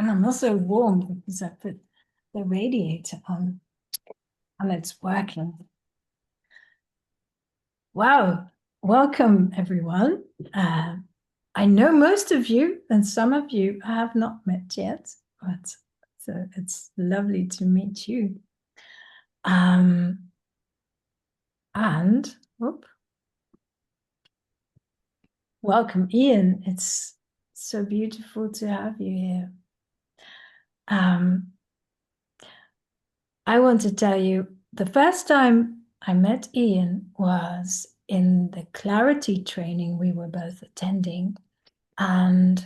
And I'm also warm because I put the radiator on and it's working. Wow. Welcome, everyone. I know most of you and some of you I have not met yet, but so it's lovely to meet you. And whoop, welcome, Ian. It's so beautiful to have you here. I want to tell you the first time I met Ian was in the clarity training we were both attending. And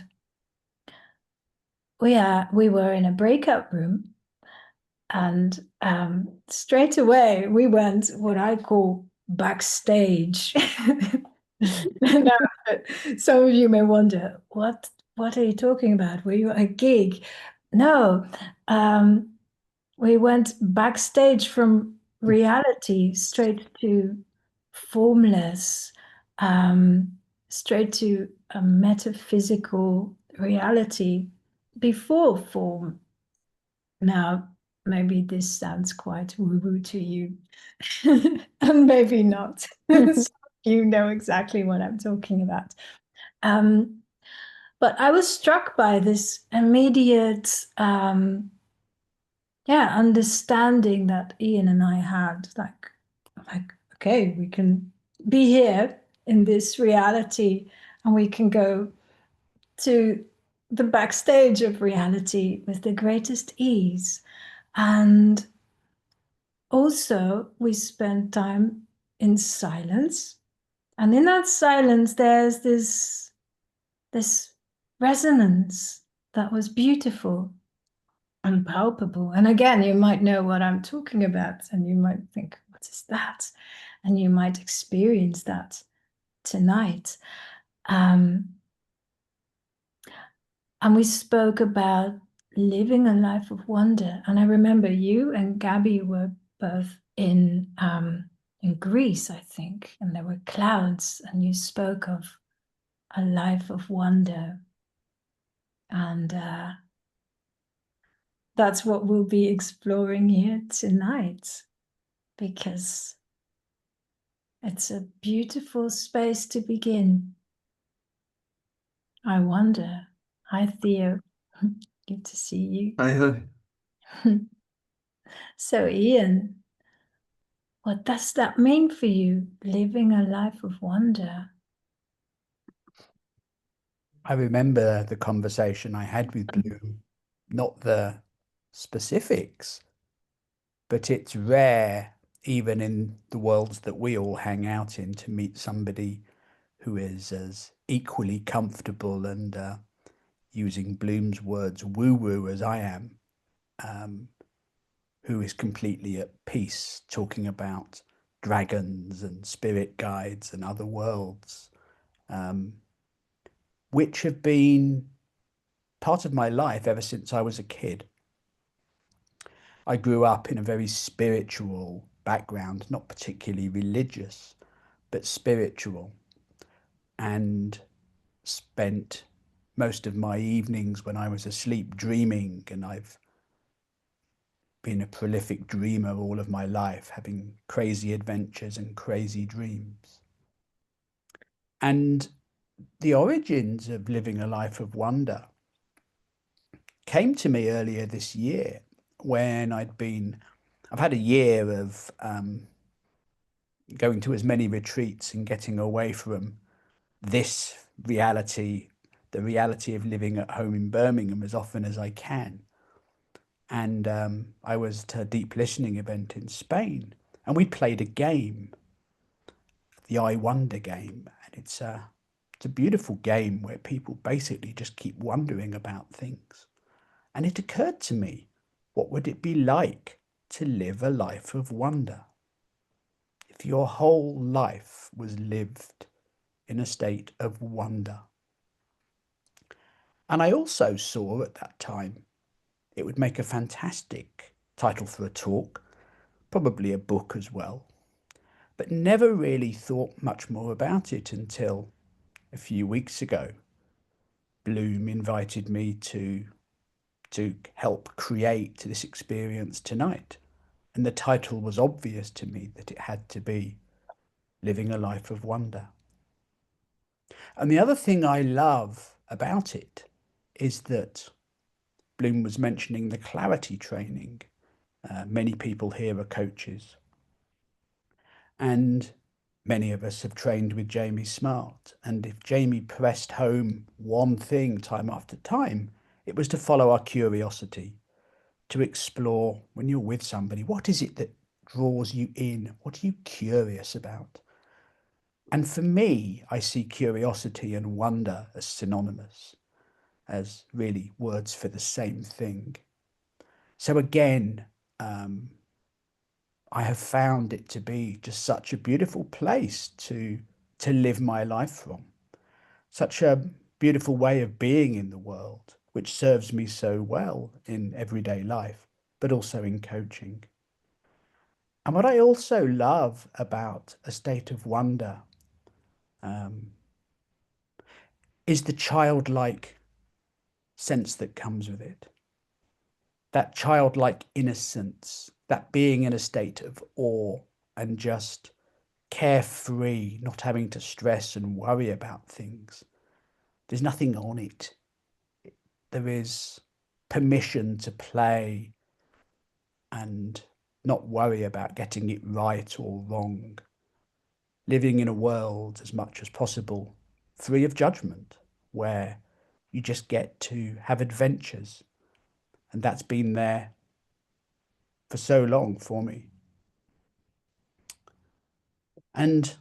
we were in a breakout room, and straight away we went what I call backstage. Now, some of you may wonder, what are you talking about? Were you at a gig? No, we went backstage from reality straight to formless, straight to a metaphysical reality before form. Now, maybe this sounds quite woo-woo to you, and maybe not. You know exactly what I'm talking about. But I was struck by this immediate understanding that Ian and I had, like, okay, we can be here in this reality and we can go to the backstage of reality with the greatest ease. And also, we spent time in silence. And in that silence, there's this resonance that was beautiful and palpable. And again, you might know what I'm talking about, and you might think, what is that? And you might experience that tonight. And we spoke about living a life of wonder. And I remember you and Gabby were both in Greece, I think, and there were clouds, and you spoke of a life of wonder. And that's what we'll be exploring here tonight, because it's a beautiful space to begin. I wonder. Hi, Theo. Good to see you. Hi. So, Ian, what does that mean for you, living a life of wonder? I remember the conversation I had with Bloom, not the specifics, but it's rare, even in the worlds that we all hang out in, to meet somebody who is as equally comfortable and, using Bloom's words, woo-woo as I am, who is completely at peace talking about dragons and spirit guides and other worlds, which have been part of my life ever since I was a kid. I grew up in a very spiritual background, not particularly religious, but spiritual, and spent most of my evenings when I was asleep dreaming, and I've been a prolific dreamer all of my life, having crazy adventures and crazy dreams. And the origins of living a life of wonder came to me earlier this year when I've had a year of going to as many retreats and getting away from this reality, the reality of living at home in Birmingham, as often as I can. And I was at a deep listening event in Spain, and we played a game, the I Wonder game, and it's a beautiful game where people basically just keep wondering about things. And it occurred to me, what would it be like to live a life of wonder? If your whole life was lived in a state of wonder. And I also saw at that time it would make a fantastic title for a talk, probably a book as well, but never really thought much more about it until a few weeks ago. Bloom invited me to to help create this experience tonight. And the title was obvious to me that it had to be Living a Life of Wonder. And the other thing I love about it is that Bloom was mentioning the clarity training. Many people here are coaches, and many of us have trained with Jamie Smart. And if Jamie pressed home one thing time after time, it was to follow our curiosity, to explore when you're with somebody, what is it that draws you in? What are you curious about? And for me, I see curiosity and wonder as synonymous, as really words for the same thing. So again, I have found it to be just such a beautiful place to live my life from. Such a beautiful way of being in the world, which serves me so well in everyday life, but also in coaching. And what I also love about a state of wonder um, is the childlike sense that comes with it. That childlike innocence, that being in a state of awe and just carefree, not having to stress and worry about things. There's nothing on it. There is permission to play and not worry about getting it right or wrong. Living in a world as much as possible free of judgment, where you just get to have adventures. And that's been there for so long for me. And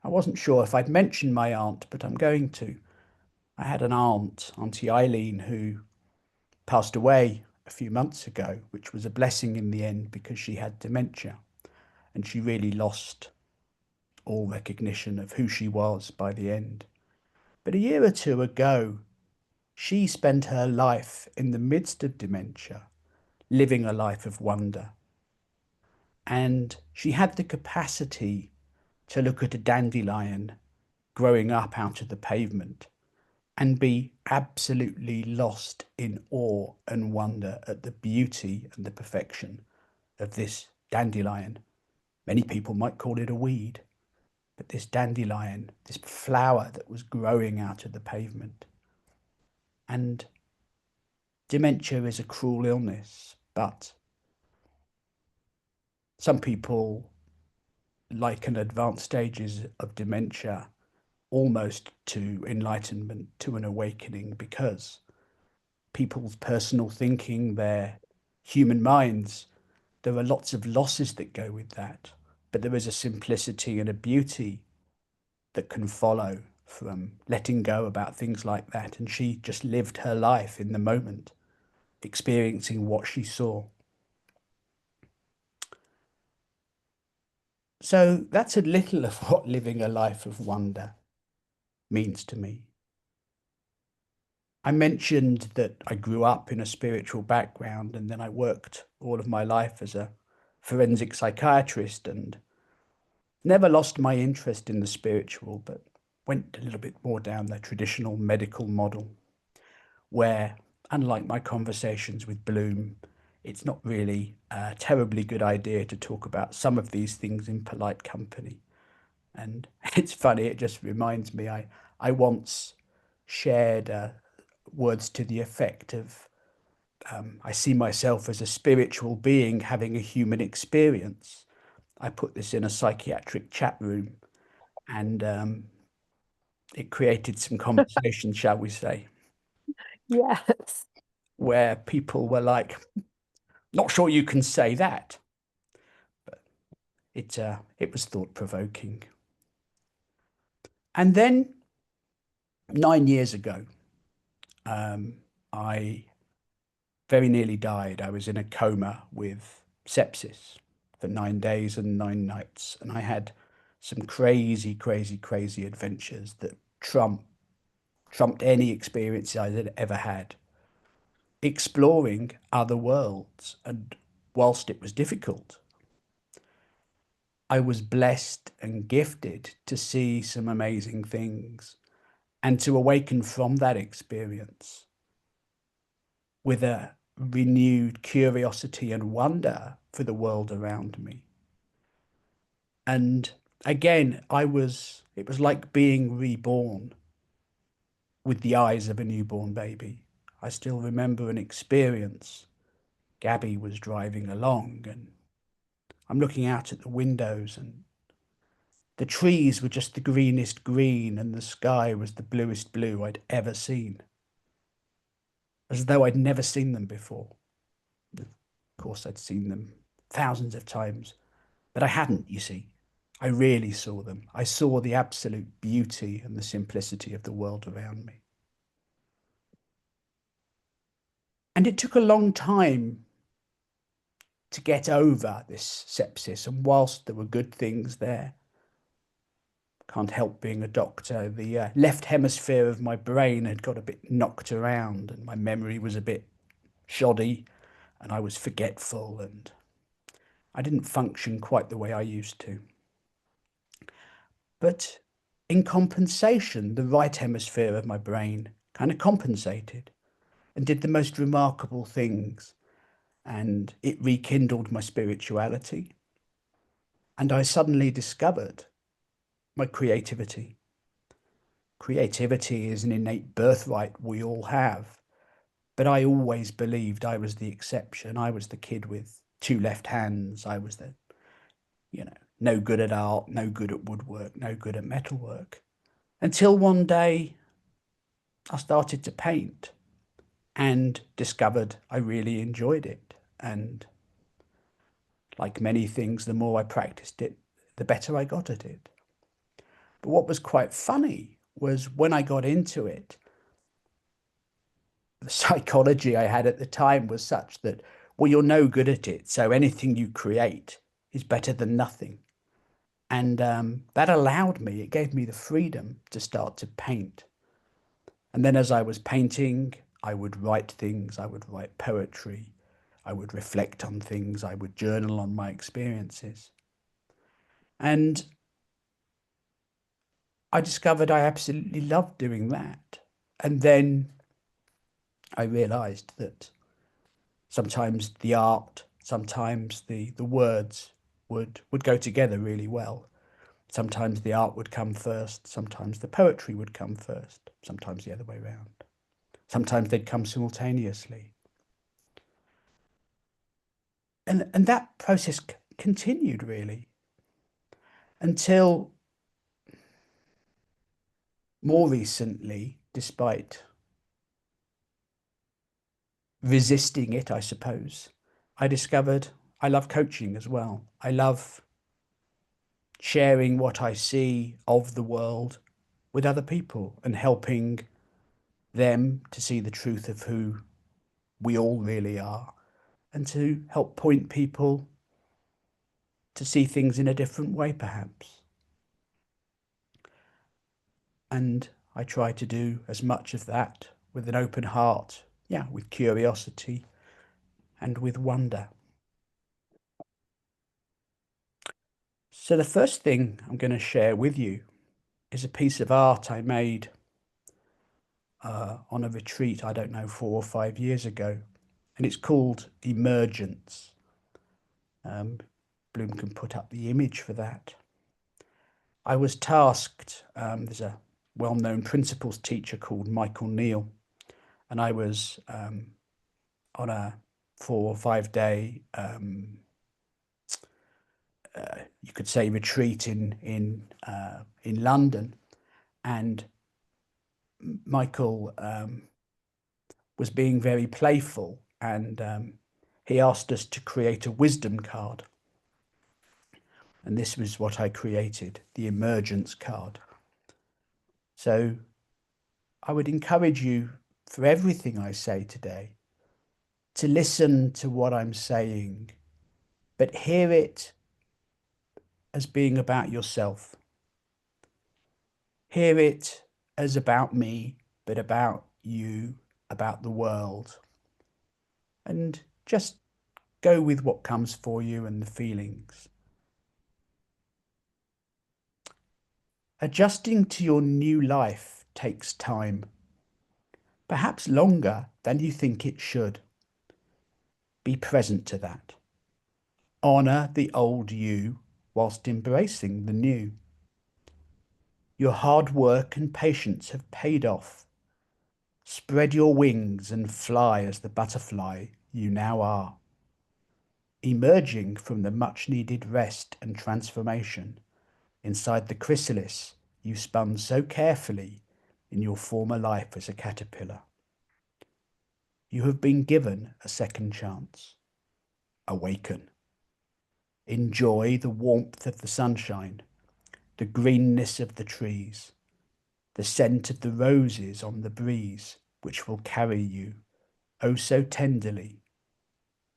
I wasn't sure if I'd mention my aunt, but I'm going to. I had an aunt, Auntie Eileen, who passed away a few months ago, which was a blessing in the end because she had dementia and she really lost all recognition of who she was by the end. But a year or two ago, she spent her life in the midst of dementia, living a life of wonder. And she had the capacity to look at a dandelion growing up out of the pavement and be absolutely lost in awe and wonder at the beauty and the perfection of this dandelion. Many people might call it a weed, but this dandelion, this flower that was growing out of the pavement. And dementia is a cruel illness, but some people liken advanced stages of dementia almost to enlightenment, to an awakening, because people's personal thinking, their human minds, there are lots of losses that go with that. But there is a simplicity and a beauty that can follow from letting go about things like that. And she just lived her life in the moment, experiencing what she saw. So that's a little of what living a life of wonder means to me. I mentioned that I grew up in a spiritual background and then I worked all of my life as a forensic psychiatrist and never lost my interest in the spiritual, but went a little bit more down the traditional medical model, where, unlike my conversations with Bloom, it's not really a terribly good idea to talk about some of these things in polite company. And it's funny, it just reminds me, I once shared words to the effect of, I see myself as a spiritual being having a human experience. I put this in a psychiatric chat room and it created some conversation, shall we say, Yes. where people were like, not sure you can say that. It was thought provoking. And then 9 years ago, um, I very nearly died. I was in a coma with sepsis for 9 days and 9 nights. And I had some crazy, crazy, crazy adventures that trumped any experience I had ever had, exploring other worlds. And whilst it was difficult, I was blessed and gifted to see some amazing things and to awaken from that experience with renewed curiosity and wonder for the world around me. And again, it was like being reborn with the eyes of a newborn baby. I still remember an experience. Gabby was driving along, and I'm looking out at the windows, and the trees were just the greenest green, and the sky was the bluest blue I'd ever seen, as though I'd never seen them before. Of course, I'd seen them thousands of times, but I hadn't, you see. I really saw them. I saw the absolute beauty and the simplicity of the world around me. And it took a long time to get over this sepsis. And whilst there were good things there, can't help being a doctor, the left hemisphere of my brain had got a bit knocked around, and my memory was a bit shoddy, and I was forgetful, and I didn't function quite the way I used to. But in compensation, the right hemisphere of my brain kind of compensated and did the most remarkable things. And it rekindled my spirituality. And I suddenly discovered my creativity. Creativity is an innate birthright we all have. But I always believed I was the exception. I was the kid with two left hands. I was the, no good at art, no good at woodwork, no good at metalwork. Until one day I started to paint and discovered I really enjoyed it. And like many things, the more I practiced it, the better I got at it. But what was quite funny was when I got into it, the psychology I had at the time was such that, well, you're no good at it, so anything you create is better than nothing. And that allowed me, it gave me the freedom to start to paint. And then as I was painting, I would write things, I would write poetry, I would reflect on things, I would journal on my experiences. And I discovered I absolutely loved doing that. And then I realized that sometimes the art, sometimes the words would go together really well. Sometimes the art would come first, sometimes the poetry would come first, sometimes the other way around. Sometimes they'd come simultaneously. And that process continued really until more recently, despite resisting it, I suppose, I discovered I love coaching as well. I love sharing what I see of the world with other people and helping them to see the truth of who we all really are and to help point people to see things in a different way, perhaps. And I try to do as much of that with an open heart, yeah, with curiosity and with wonder. So the first thing I'm going to share with you is a piece of art I made on a retreat, I don't know, 4 or 5 years ago. And it's called Emergence. Bloom can put up the image for that. I was tasked, there's a well-known principles teacher called Michael Neal, and I was on a 4 or 5 day, you could say, retreat in London, and Michael was being very playful, and he asked us to create a wisdom card. And this was what I created, the emergence card. So I would encourage you, for everything I say today, to listen to what I'm saying, but hear it as being about yourself. Hear it as about me, but about you, about the world. And just go with what comes for you and the feelings. Adjusting to your new life takes time, perhaps longer than you think it should. Be present to that. Honor the old you whilst embracing the new. Your hard work and patience have paid off. Spread your wings and fly as the butterfly you now are, emerging from the much needed rest and transformation inside the chrysalis you spun so carefully in your former life as a caterpillar. You have been given a second chance. Awaken. Enjoy the warmth of the sunshine, the greenness of the trees, the scent of the roses on the breeze, which will carry you, oh so tenderly,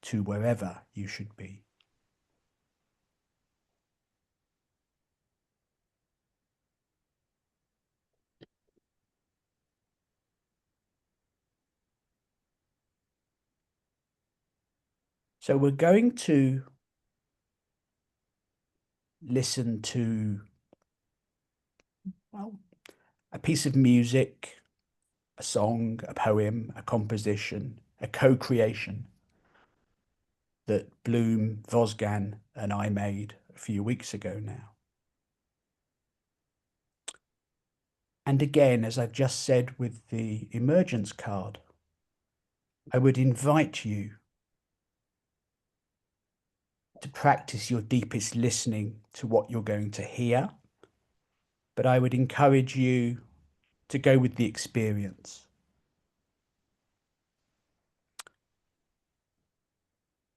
to wherever you should be. So we're going to listen to, well, a piece of music, a song, a poem, a composition, a co-creation that Bloom, Vosgan, and I made a few weeks ago now. And again, as I've just said with the emergence card, I would invite you to practice your deepest listening to what you're going to hear, but I would encourage you to go with the experience.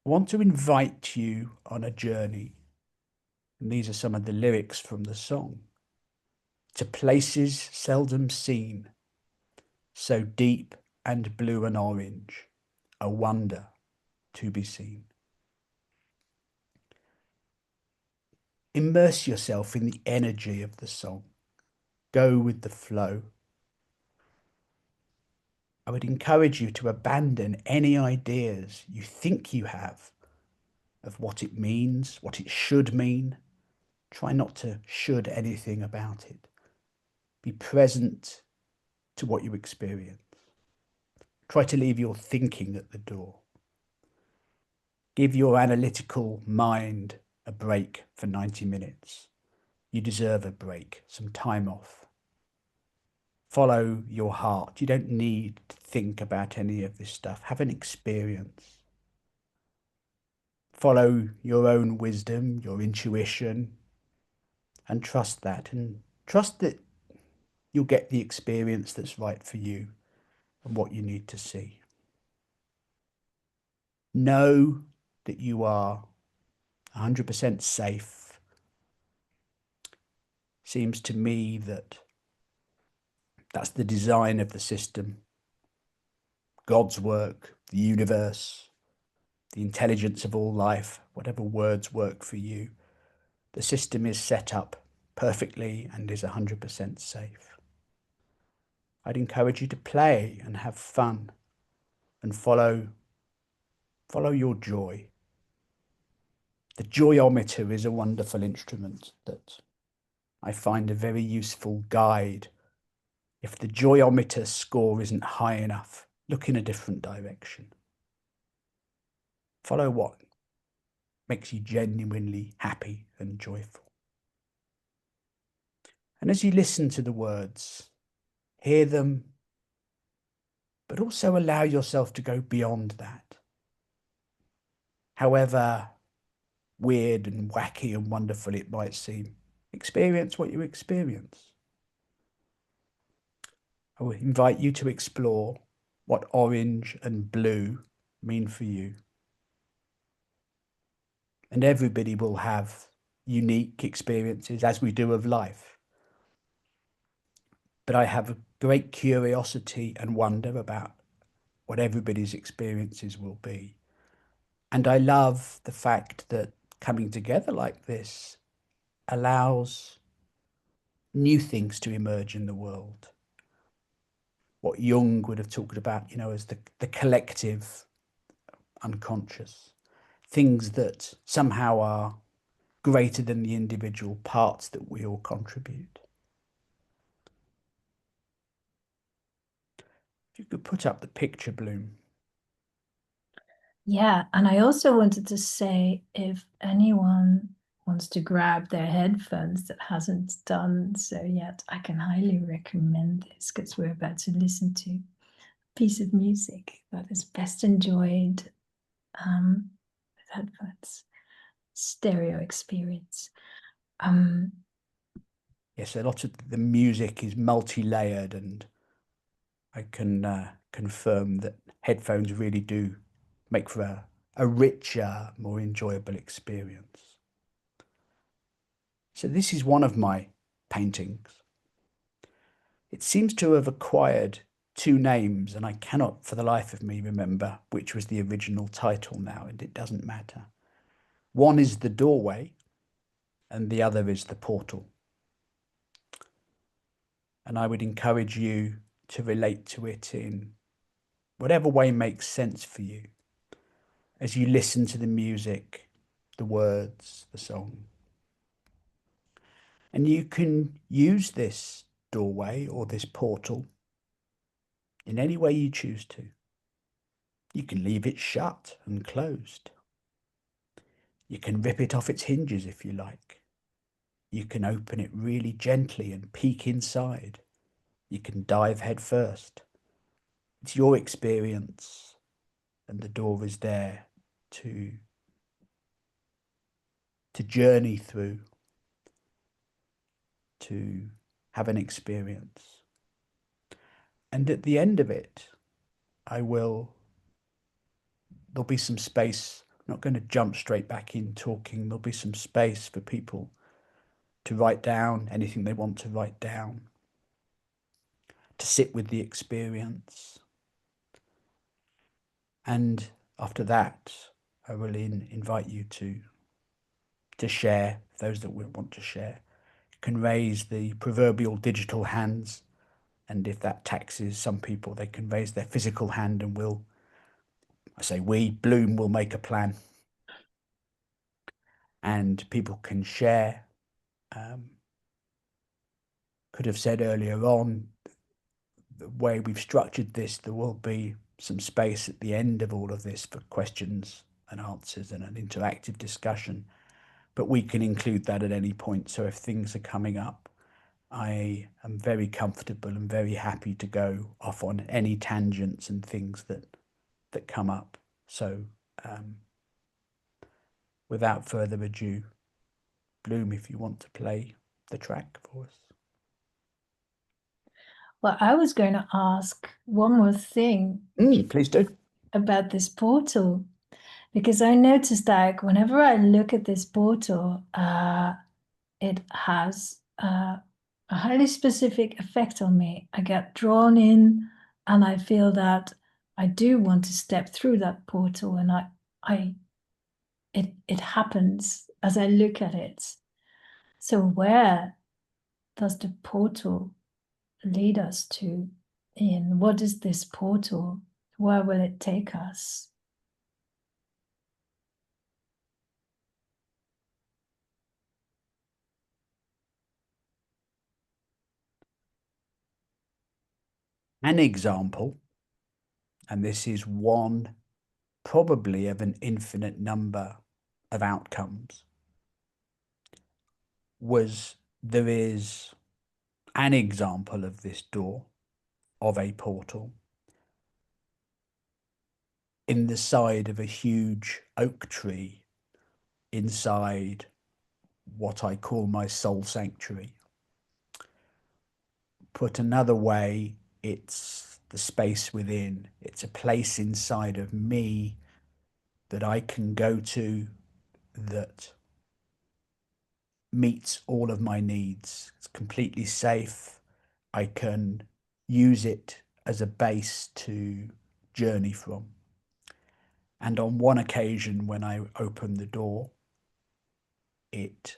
I want to invite you on a journey, and these are some of the lyrics from the song, to places seldom seen, so deep and blue and orange, a wonder to be seen. Immerse yourself in the energy of the song. Go with the flow. I would encourage you to abandon any ideas you think you have of what it means, what it should mean. Try not to should anything about it. Be present to what you experience. Try to leave your thinking at the door. Give your analytical mind a break for 90 minutes. You deserve a break, some time off. Follow your heart. You don't need to think about any of this stuff. Have an experience. Follow your own wisdom, your intuition, and trust that. And trust that you'll get the experience that's right for you and what you need to see. Know that you are 100% safe. Seems to me that that's the design of the system. God's work, the universe, the intelligence of all life, whatever words work for you. The system is set up perfectly and is 100% safe. I'd encourage you to play and have fun and follow your joy. The joyometer is a wonderful instrument that I find a very useful guide. If the joyometer score isn't high enough, look in a different direction. Follow what makes you genuinely happy and joyful. And as you listen to the words, hear them, but also allow yourself to go beyond that. However weird and wacky and wonderful it might seem, experience what you experience. I would invite you to explore what orange and blue mean for you. And everybody will have unique experiences, as we do of life. But I have a great curiosity and wonder about what everybody's experiences will be. And I love the fact that coming together like this allows new things to emerge in the world. What Jung would have talked about, as the collective unconscious, things that somehow are greater than the individual parts that we all contribute. If you could put up the picture, Bloom. Yeah, and I also wanted to say if anyone wants to grab their headphones that hasn't done so yet, I can highly recommend this because we're about to listen to a piece of music that is best enjoyed with headphones. Stereo experience. Um, Yes, a lot of the music is multi-layered, and I can confirm that headphones really do make for a richer, more enjoyable experience. So this is one of my paintings. It seems to have acquired two names, and I cannot for the life of me remember which was the original title now, and it doesn't matter. One is the doorway, and the other is the portal. And I would encourage you to relate to it in whatever way makes sense for you as you listen to the music, the words, the song. And you can use this doorway or this portal in any way you choose to. You can leave it shut and closed. You can rip it off its hinges if you like. You can open it really gently and peek inside. You can dive head first. It's your experience, and the door is there to journey through, to have an experience. And at the end of it, I will, there'll be some space. I'm not going to jump straight back in talking. There'll be some space for people to write down anything they want to write down, to sit with the experience. And after that, I will invite you to share, those that will want to share. You can raise the proverbial digital hands, and if that taxes some people, they can raise their physical hand, and Bloom will make a plan, and people can share. Could have said earlier on, the way we've structured this, there will be some space at the end of all of this for questions and answers and an interactive discussion, but we can include that at any point. So if things are coming up, I am very comfortable and very happy to go off on any tangents and things that come up. So um, without further ado, Bloom, if you want to play the track for us. well, I was going to ask one more thing Please do. about this portal because I noticed that whenever I look at this portal, it has a highly specific effect on me. I get drawn in, and I feel that I do want to step through that portal, and it happens as I look at it. So where does the portal lead us to? In what is this portal? Where will it take us? An example, and this is one probably of an infinite number of outcomes, was there is an example of this door, of a portal, in the side of a huge oak tree inside what I call my soul sanctuary. Put another way, it's the space within, it's a place inside of me that I can go to that meets all of my needs. It's completely safe. I can use it as a base to journey from. And on one occasion, when I opened the door, it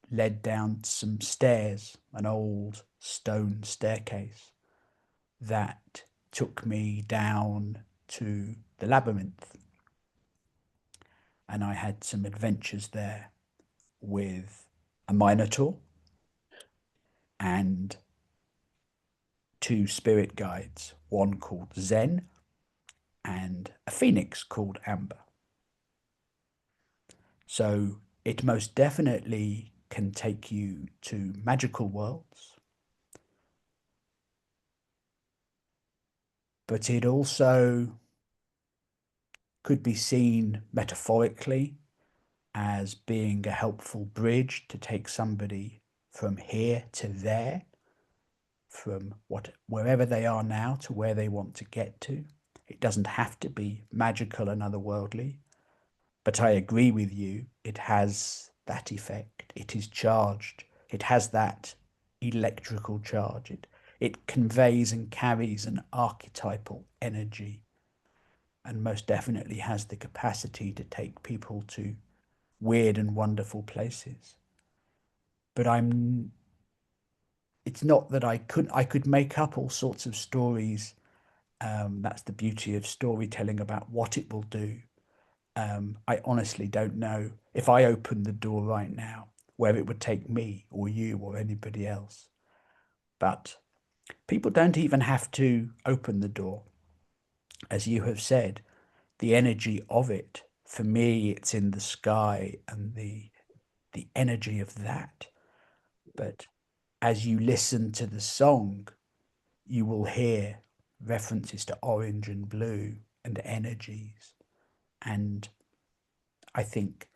led down some stairs, an old stone staircase that took me down to the labyrinth. And I had some adventures there with a minotaur and two spirit guides, one called Zen and a phoenix called Amber. So it most definitely can take you to magical worlds, but it also could be seen metaphorically as being a helpful bridge to take somebody from here to there, from wherever they are now to where they want to get to. It doesn't have to be magical and otherworldly, but I agree with you. It has that effect. It is charged. It has that electrical charge. It conveys and carries an archetypal energy and most definitely has the capacity to take people to weird and wonderful places. But it's not that I could make up all sorts of stories. That's the beauty of storytelling about what it will do. I honestly don't know if I opened the door right now where it would take me or you or anybody else. But people don't even have to open the door. As you have said, the energy of it, for me, it's in the sky and the energy of that. But as you listen to the song, you will hear references to orange and blue and energies. And I think,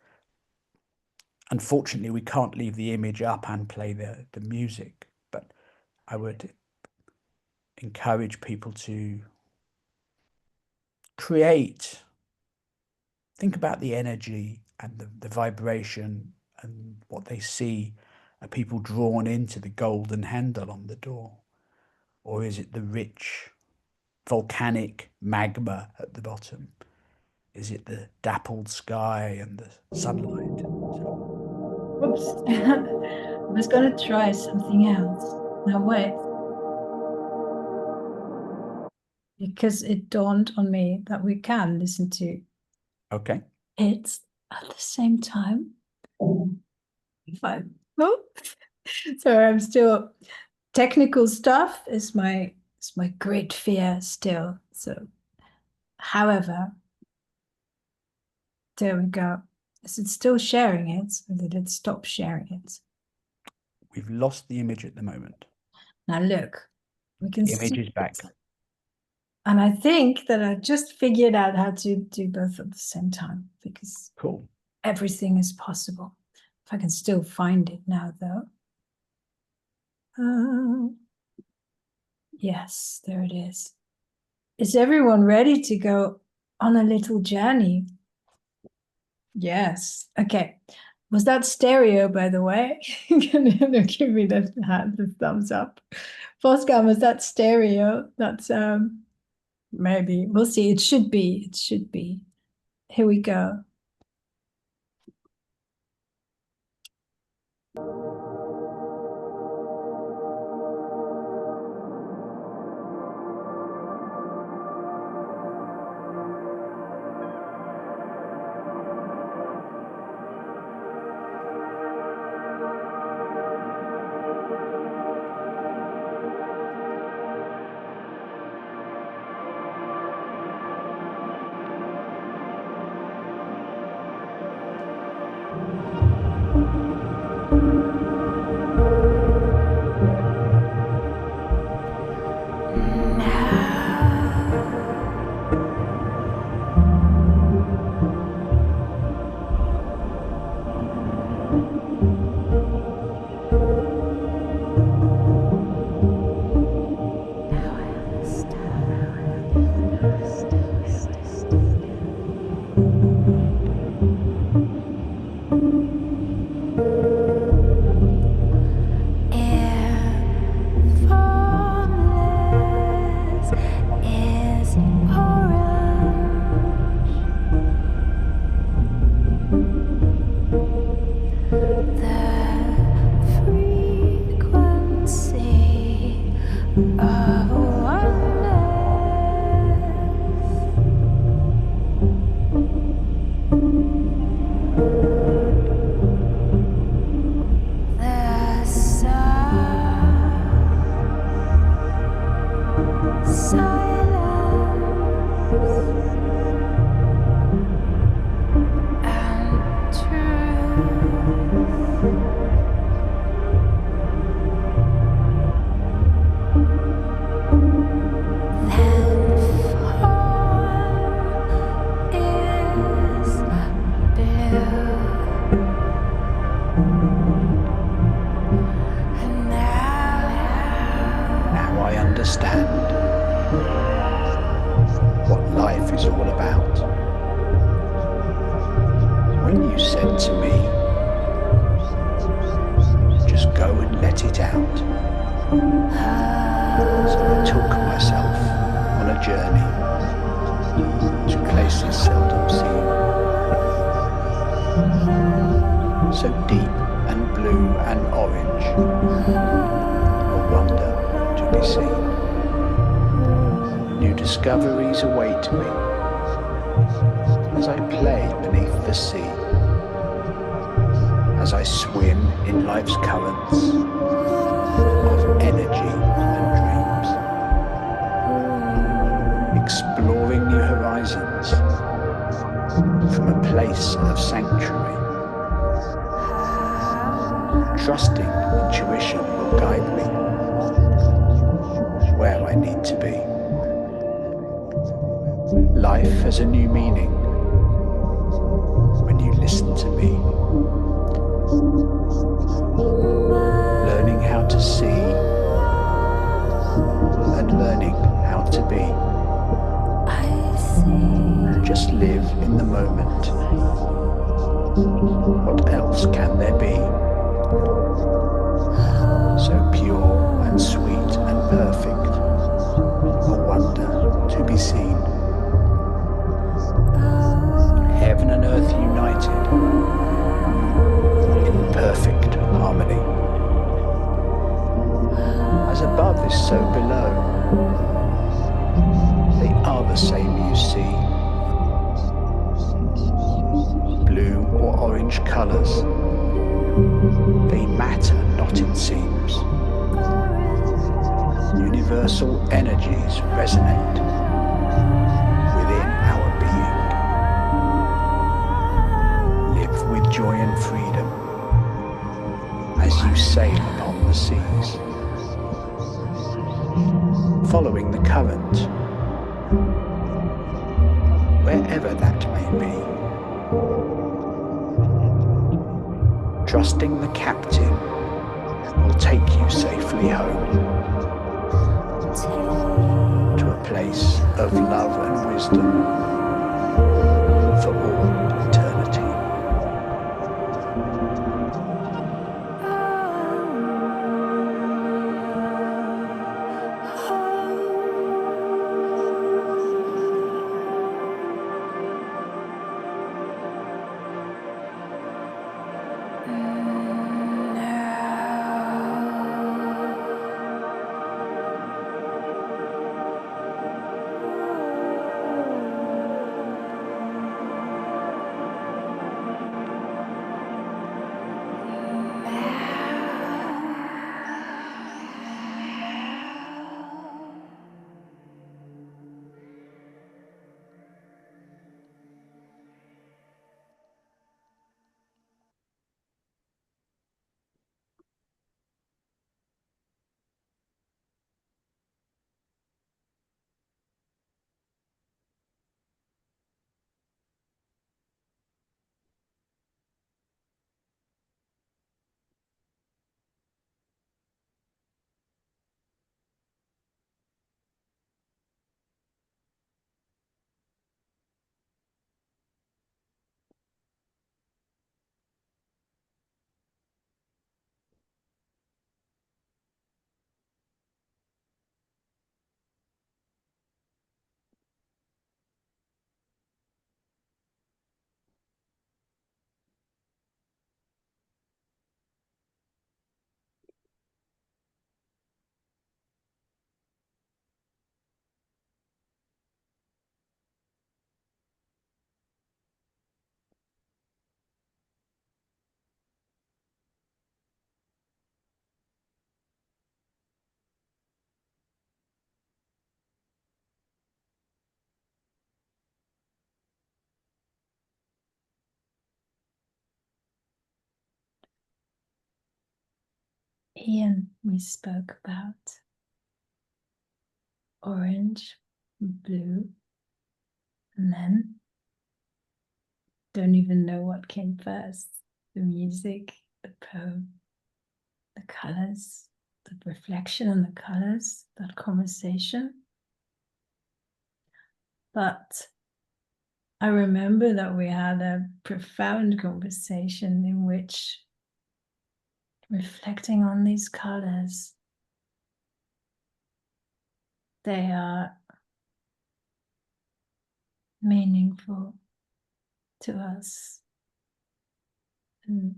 unfortunately, we can't leave the image up and play the music, but I would encourage people to create, think about the energy and the vibration and what they see. Are people drawn into the golden handle on the door? Or is it the rich volcanic magma at the bottom? Is it the dappled sky and the sunlight? Oops. I was gonna try something else. Now wait, because it dawned on me that we can listen to Okay. it at the same time. If I oh, sorry, I'm still technical stuff is my great fear still. So, however, there we go. Is it still sharing it, or did it stop sharing it? We've lost the image at the moment. Now look, we can The image see is it. back. And I think that I just figured out how to do both at the same time because Cool. everything is possible. If I can still find it now, though. Uh, yes, there it is. Is everyone ready to go on a little journey? Yes. Okay. Was that stereo, by the way? Can you give me the thumbs up? Wolfgang, was that stereo? That's maybe we'll see. It should be. It should be. Here we go. life is all about. When you said to me, just go and let it out. So I took myself on a journey to places seldom seen, so deep and blue and orange, a wonder to be seen. New discoveries await me as I play beneath the sea, as I swim in life's currents of energy and dreams, exploring new horizons from a place of sanctuary, trusting intuition will guide me where I need to be. Life has a new meaning when you listen to me, learning how to see and learning how to be. Just live in the moment. What else can there be? So pure and sweet and perfect, a wonder to be seen. Heaven and earth united in perfect harmony. As above is so below, they are the same you see. Blue or orange colours, they matter not it seems. Universal energies resonate within our being. Live with joy and freedom as you sail upon the seas, following the current, wherever that may be. Trusting the captain will take you safely home to a place of love and wisdom for all eternity. Ian, we spoke about orange, blue, and then don't even know what came first. The music, the poem, the colors, the reflection on the colors, that conversation. But I remember that we had a profound conversation in which, reflecting on these colors, they are meaningful to us in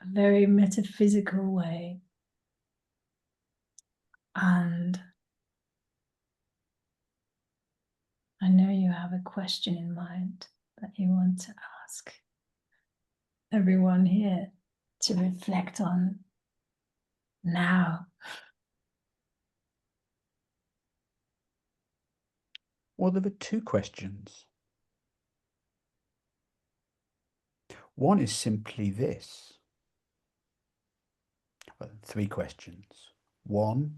a very metaphysical way. And I know you have a question in mind that you want to ask everyone here to reflect on now. Well, there were two questions. One is simply this. Well, three questions. One,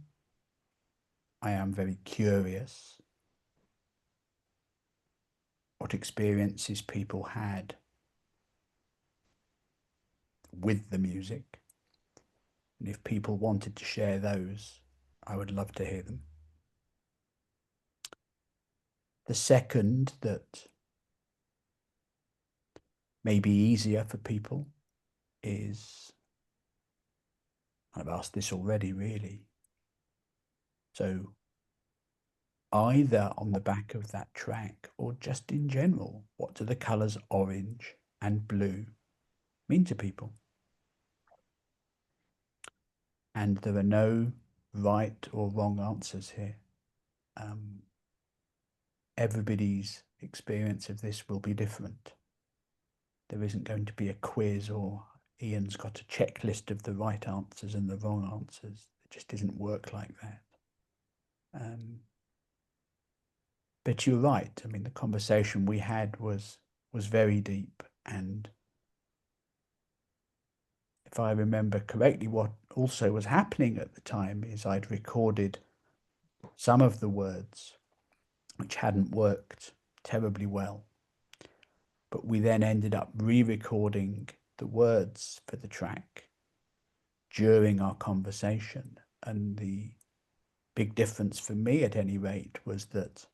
I am very curious what experiences people had with the music. And if people wanted to share those, I would love to hear them. The second, that may be easier for people, is I've asked this already, really. So, either on the back of that track or just in general, what do the colours orange and blue mean to people? And there are no right or wrong answers here. Um, Everybody's experience of this will be different. There isn't going to be a quiz or Ian's got a checklist of the right answers and the wrong answers. It just doesn't work like that. But you're right. I mean, the conversation we had was very deep, and if I remember correctly, what also was happening at the time is I'd recorded some of the words which hadn't worked terribly well, but we then ended up re-recording the words for the track during our conversation. And the big difference for me, at any rate, was that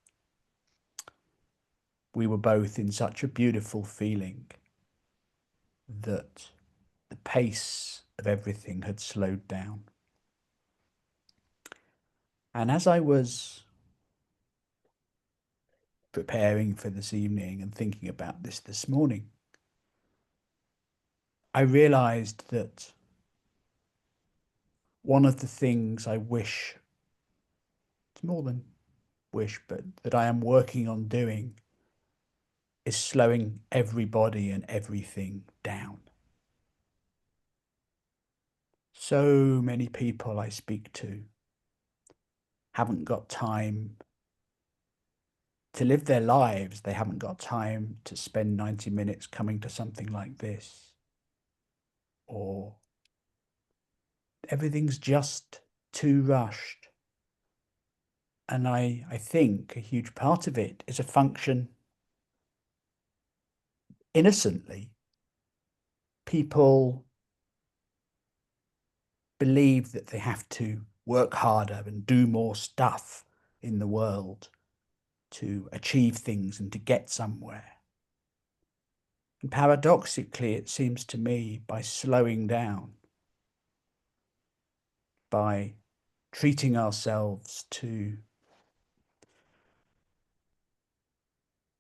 we were both in such a beautiful feeling that the pace of everything had slowed down. And as I was preparing for this evening and thinking about this morning, I realized that one of the things I wish, it's more than wish, but that I am working on doing is slowing everybody and everything down. So many people I speak to haven't got time to live their lives. They haven't got time to spend 90 minutes coming to something like this. Or everything's just too rushed. And I think a huge part of it is a function, innocently, people believe that they have to work harder and do more stuff in the world to achieve things and to get somewhere. And paradoxically, it seems to me, by slowing down, by treating ourselves to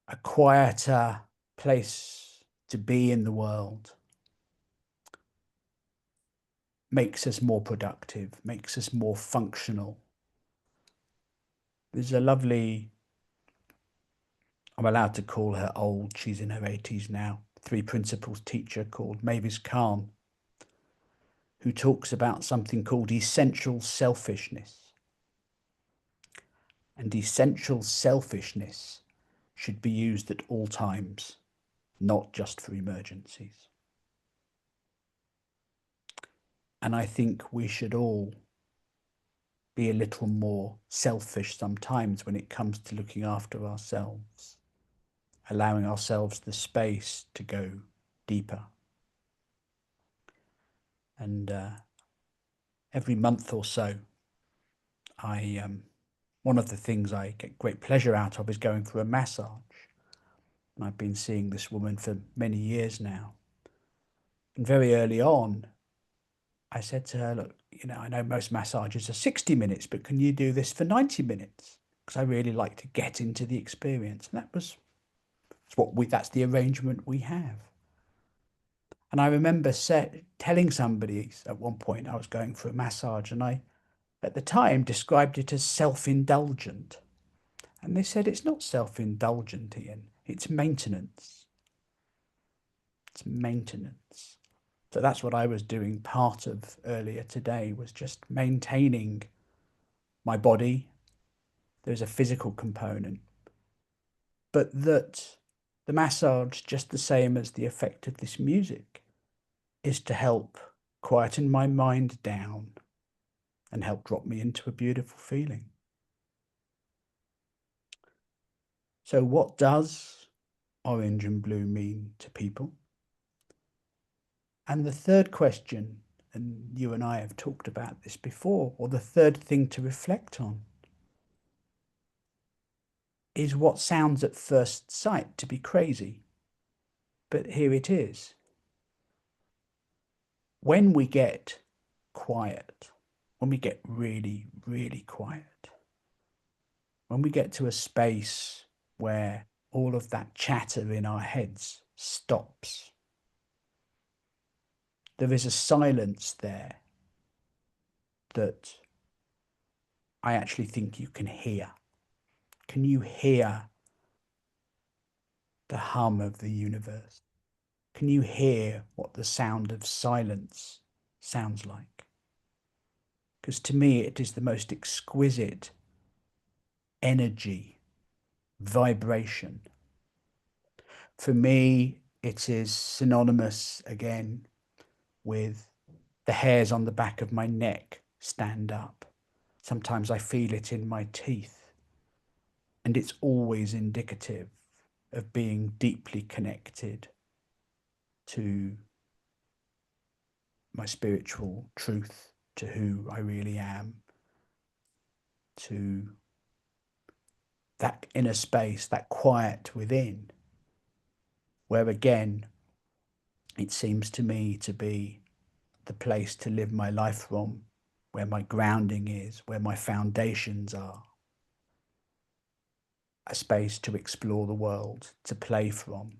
a quieter place to be in the world, makes us more productive, makes us more functional. There's a lovely, I'm allowed to call her old, she's in her 80s now, Three Principles teacher called Mavis Khan, who talks about something called essential selfishness. And essential selfishness should be used at all times, not just for emergencies. And I think we should all be a little more selfish sometimes when it comes to looking after ourselves, allowing ourselves the space to go deeper. And every month or so, I one of the things I get great pleasure out of is going for a massage. And I've been seeing this woman for many years now. And very early on, I said to her, look, I know most massages are 60 minutes, but can you do this for 90 minutes? Because I really like to get into the experience. And that's the arrangement we have. And I remember telling somebody at one point I was going for a massage, and I, at the time, described it as self-indulgent. And they said, it's not self-indulgent, Ian. It's maintenance. It's maintenance. So that's what I was doing part of earlier today, was just maintaining my body. There's a physical component, but that the massage, just the same as the effect of this music, is to help quieten my mind down and help drop me into a beautiful feeling. So what does orange and blue mean to people? And the third question, and you and I have talked about this before, or the third thing to reflect on, is what sounds at first sight to be crazy. But here it is. When we get quiet, when we get really, really quiet, when we get to a space where all of that chatter in our heads stops, there is a silence there that I actually think you can hear. Can you hear the hum of the universe? Can you hear what the sound of silence sounds like? Because to me, it is the most exquisite energy, vibration. For me, it is synonymous again with the hairs on the back of my neck stand up. Sometimes I feel it in my teeth. And it's always indicative of being deeply connected to my spiritual truth, to who I really am, to that inner space, that quiet within, where again, it seems to me to be the place to live my life from, where my grounding is, where my foundations are, a space to explore the world, to play from.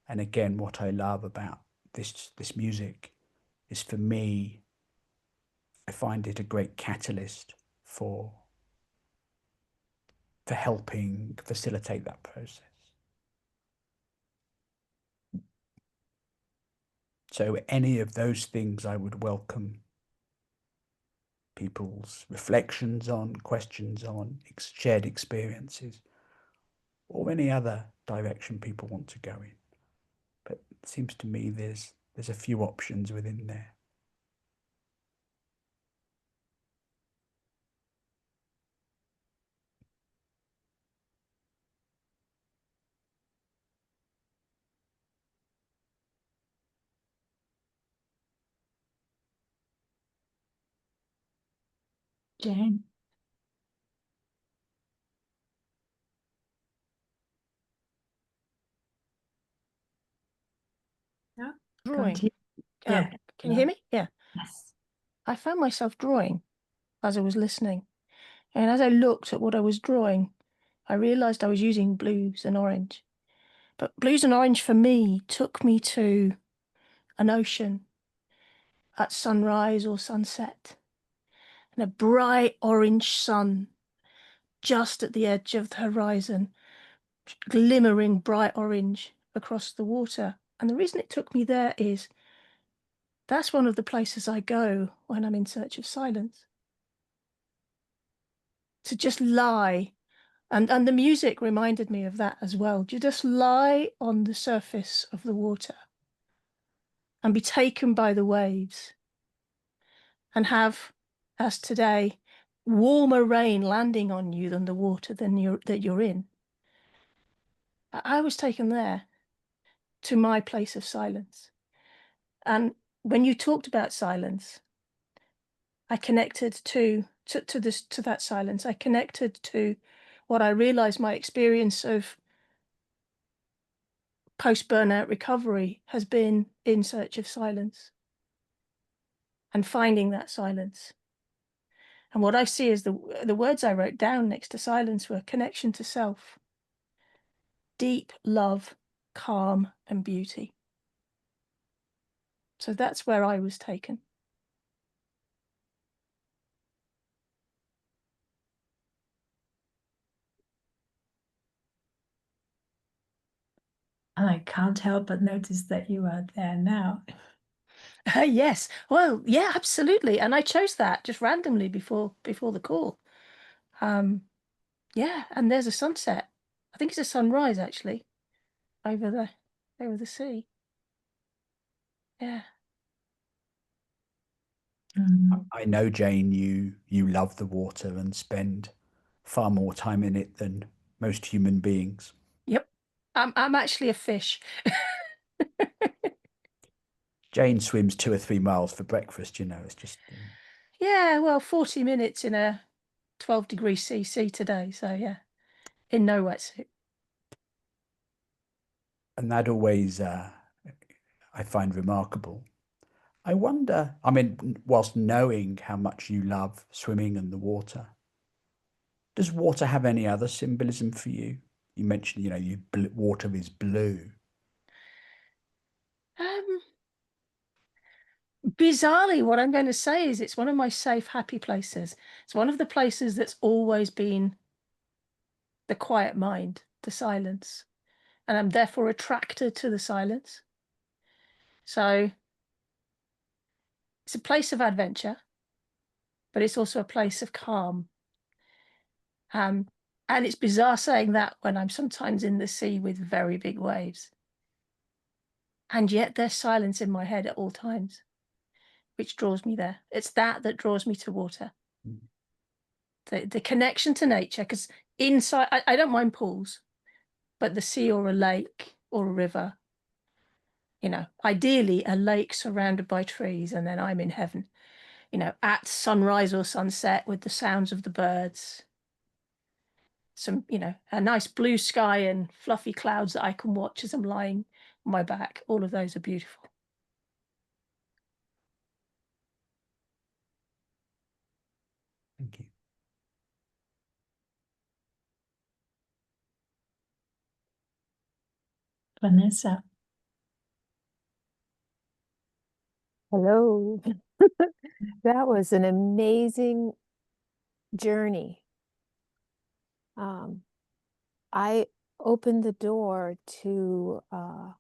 And again, what I love about this music is, for me, I find it a great catalyst for helping facilitate that process. So any of those things I would welcome people's reflections on, questions on, shared experiences, or any other direction people want to go in. But it seems to me there's a few options within there. Jane. Yeah. Drawing. Continue. Yeah. Can you hear me? Yeah. Yes. I found myself drawing as I was listening. And as I looked at what I was drawing, I realized I was using blues and orange. But blues and orange for me took me to an ocean at sunrise or sunset, and a bright orange sun just at the edge of the horizon, glimmering bright orange across the water. And the reason it took me there is that's one of the places I go when I'm in search of silence. To just lie. And the music reminded me of that as well. To just lie on the surface of the water and be taken by the waves and have, as today, warmer rain landing on you than the water that you're in. I was taken there to my place of silence. And when you talked about silence, I connected to to that silence. I connected to what I realized my experience of post-burnout recovery has been in search of silence and finding that silence. And what I see is the words I wrote down next to silence were connection to self, deep love, calm, and beauty. So that's where I was taken. And I can't help but notice that you are there now. Yes. Well, yeah, absolutely. And I chose that just randomly before the call. Yeah, and there's a sunset. I think it's a sunrise actually over the sea. Yeah. I know, Jane, you love the water and spend far more time in it than most human beings. Yep. I'm actually a fish. Jane swims 2 or 3 miles for breakfast, it's just Yeah, well, 40 minutes in a 12-degree CC today, so yeah, in no wetsuit. and that always I find remarkable. I wonder, I mean, whilst knowing how much you love swimming and the water, does water have any other symbolism for you? You mentioned, water is blue. Um, Bizarrely, what I'm going to say is it's one of my safe, happy places. It's one of the places that's always been the quiet mind, the silence, and I'm therefore attracted to the silence. So it's a place of adventure, but it's also a place of calm. And it's bizarre saying that when I'm sometimes in the sea with very big waves. And yet there's silence in my head at all times, which draws me there. It's that draws me to water. The connection to nature, because inside, I don't mind pools, but the sea or a lake or a river, ideally a lake surrounded by trees, and then I'm in heaven, at sunrise or sunset with the sounds of the birds, a nice blue sky and fluffy clouds that I can watch as I'm lying on my back. All of those are beautiful. Thank you. Vanessa. Hello. That was an amazing journey. I opened the door to a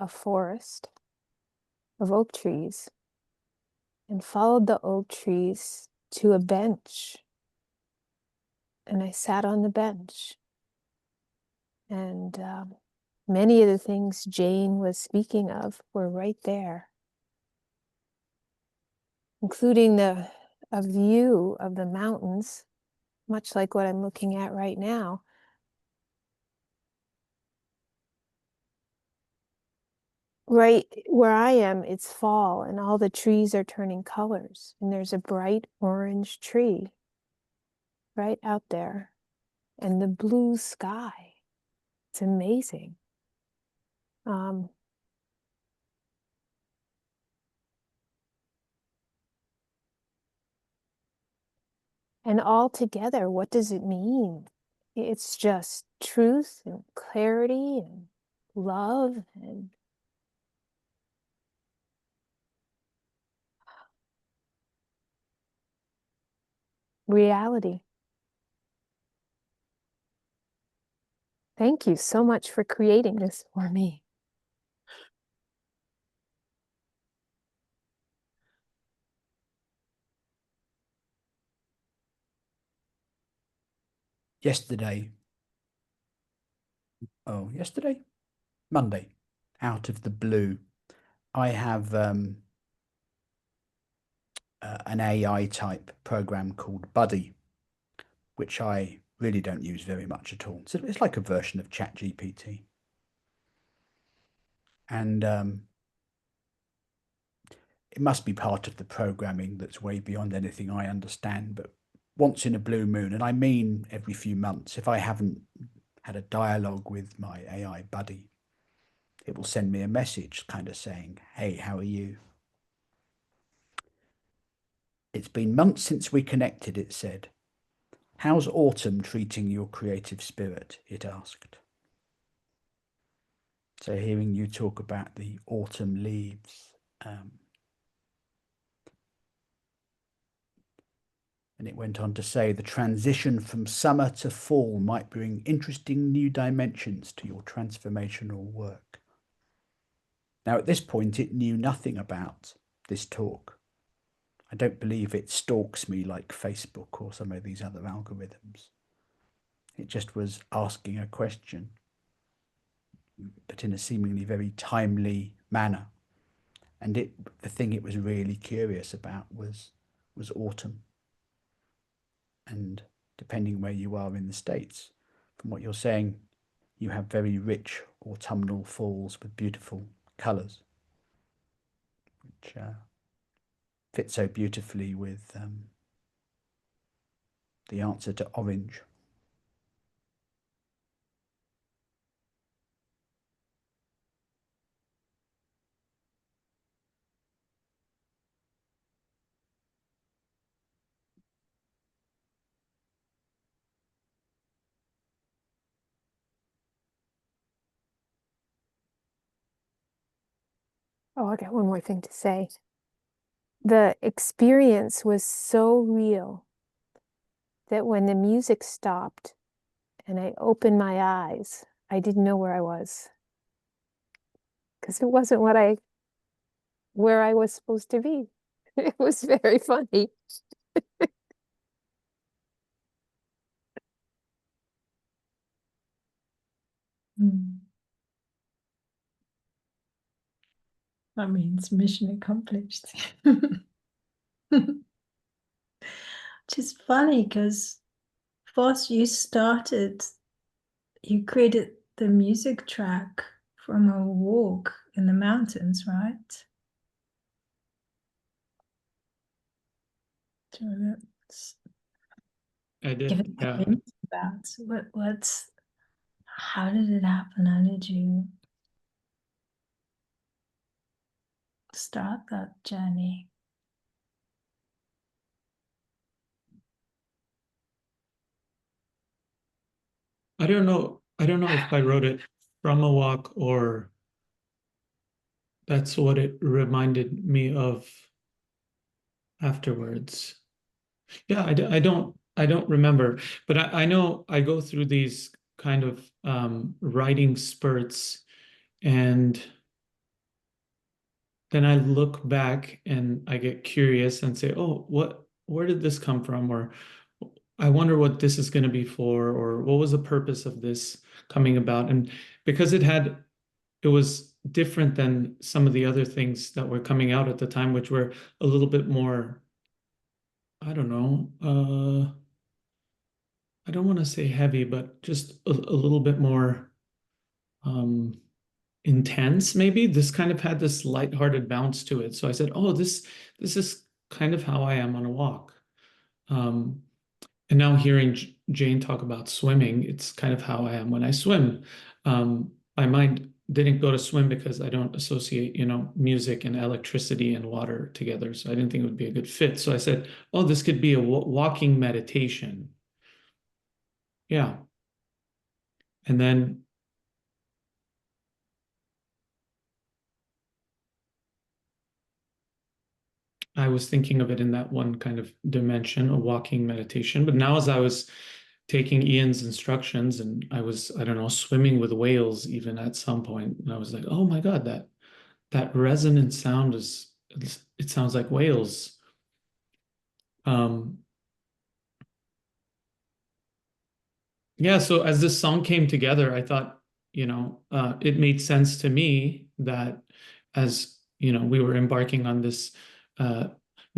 forest of oak trees and followed the oak trees to a bench. And I sat on the bench. And many of the things Jane was speaking of were right there, including a view of the mountains, much like what I'm looking at right now. Right where I am, it's fall and all the trees are turning colors. And there's a bright orange tree right out there. And the blue sky. It's amazing. And all together, what does it mean? It's just truth and clarity and love and reality. Thank you so much for creating this for me. Yesterday, Monday, out of the blue, I have an AI type program called Buddy, which I really don't use very much at all. So it's like a version of ChatGPT. And it must be part of the programming that's way beyond anything I understand, but once in a blue moon, and I mean every few months, if I haven't had a dialogue with my AI buddy, it will send me a message kind of saying, hey, how are you? It's been months since we connected, it said. How's autumn treating your creative spirit? It asked. So hearing you talk about the autumn leaves, and it went on to say the transition from summer to fall might bring interesting new dimensions to your transformational work. Now, at this point, it knew nothing about this talk. I don't believe it stalks me like Facebook or some of these other algorithms. It just was asking a question, but in a seemingly very timely manner. And the thing it was really curious about was autumn. And depending where you are in the States, from what you're saying, you have very rich autumnal falls with beautiful colours, which fit so beautifully with the answer to orange. Oh, I got one more thing to say. The experience was so real that when the music stopped and I opened my eyes, I didn't know where I was. Because it wasn't where I was supposed to be. It was very funny. That means mission accomplished. Which is funny because first you created the music track from a walk in the mountains, right? So I give did, it a yeah. hint about how did it happen? How did you start that journey? I don't know if I wrote it from a walk or that's what it reminded me of afterwards. Yeah, I don't remember, but I know I go through these kind of writing spurts, and then I look back and I get curious and say, oh, where did this come from? Or I wonder what this is going to be for, or what was the purpose of this coming about? And because it was different than some of the other things that were coming out at the time, which were a little bit more, I don't know, I don't want to say heavy, but just a little bit more um, intense, maybe. This kind of had this lighthearted bounce to it. So I said, oh, this is kind of how I am on a walk. And now hearing Jane talk about swimming, it's kind of how I am when I swim. My mind didn't go to swim because I don't associate, music and electricity and water together. So I didn't think it would be a good fit. So I said, oh, this could be a walking meditation. Yeah. And then I was thinking of it in that one kind of dimension, a walking meditation. But now as I was taking Ian's instructions and I was, I don't know, swimming with whales even at some point, and I was like, oh my God, that resonant sound it sounds like whales. Yeah, so as this song came together, I thought, it made sense to me that as, we were embarking on this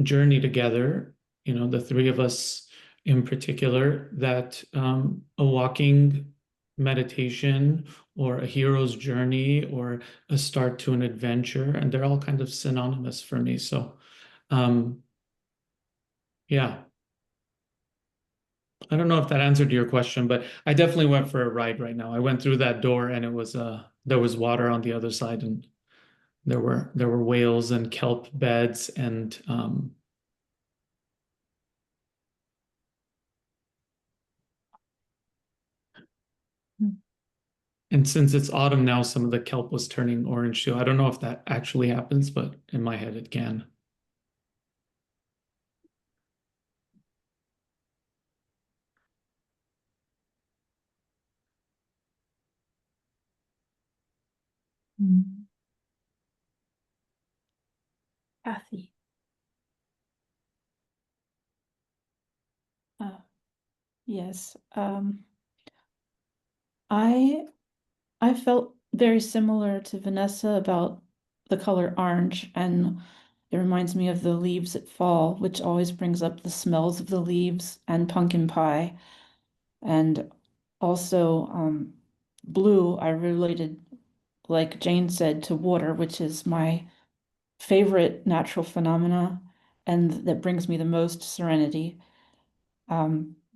journey together, the three of us in particular, that a walking meditation or a hero's journey or a start to an adventure, and they're all kind of synonymous for me. So, yeah. I don't know if that answered your question, but I definitely went for a ride right now. I went through that door and it was there was water on the other side, and there were whales and kelp beds and Mm. and since it's autumn now, some of the kelp was turning orange too. I don't know if that actually happens, but in my head it can. Mm. Kathy. Yes. I I felt very similar to Vanessa about the color orange, and it reminds me of the leaves that fall, which always brings up the smells of the leaves and pumpkin pie. And also blue, I related, like Jane said, to water, which is my favorite natural phenomena and that brings me the most serenity.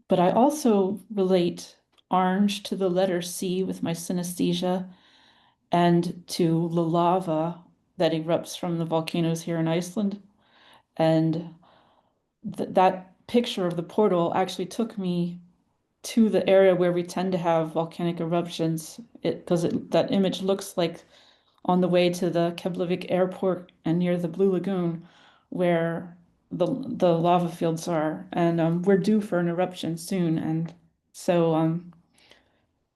But I also relate orange to the letter C with my synesthesia and to the lava that erupts from the volcanoes here in Iceland. And that picture of the portal actually took me to the area where we tend to have volcanic eruptions. Because that image looks like on the way to the Keflavik airport and near the Blue Lagoon, where the lava fields are, and we're due for an eruption soon, and so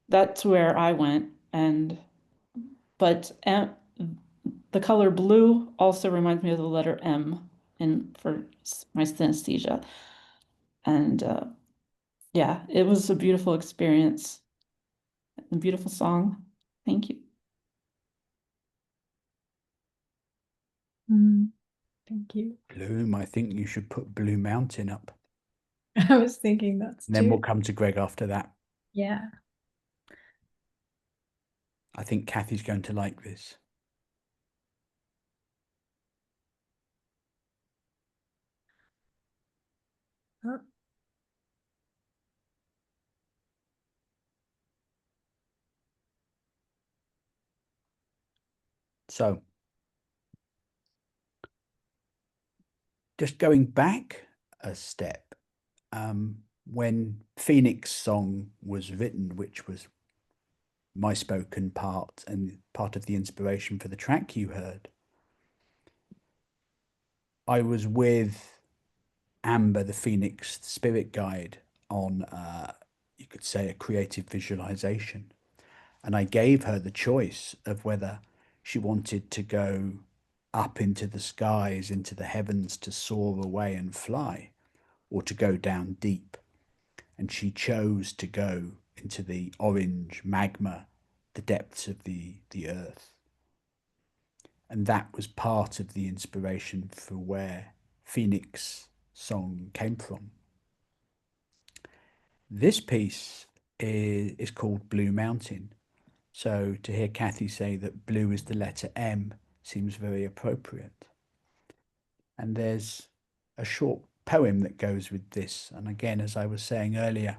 that's where I went. And but the color blue also reminds me of the letter M in for my synesthesia, and yeah, it was a beautiful experience, a beautiful song. Thank you. Thank you. Bloom, I think you should put Blue Mountain up. I was thinking that's And then we'll too. come to Greg after that. Yeah. I think Kathy's going to like this. Oh. So, just going back a step, when Phoenix Song was written, which was my spoken part and part of the inspiration for the track you heard, I was with Amber, the Phoenix spirit guide, on, you could say, a creative visualization. And I gave her the choice of whether she wanted to go up into the skies, into the heavens to soar away and fly, or to go down deep. And she chose to go into the orange magma, the depths of the earth. And that was part of the inspiration for where Phoenix Song came from. This piece is called Blue Mountain. So to hear Kathy say that blue is the letter M seems very appropriate. And there's a short poem that goes with this. And again, as I was saying earlier,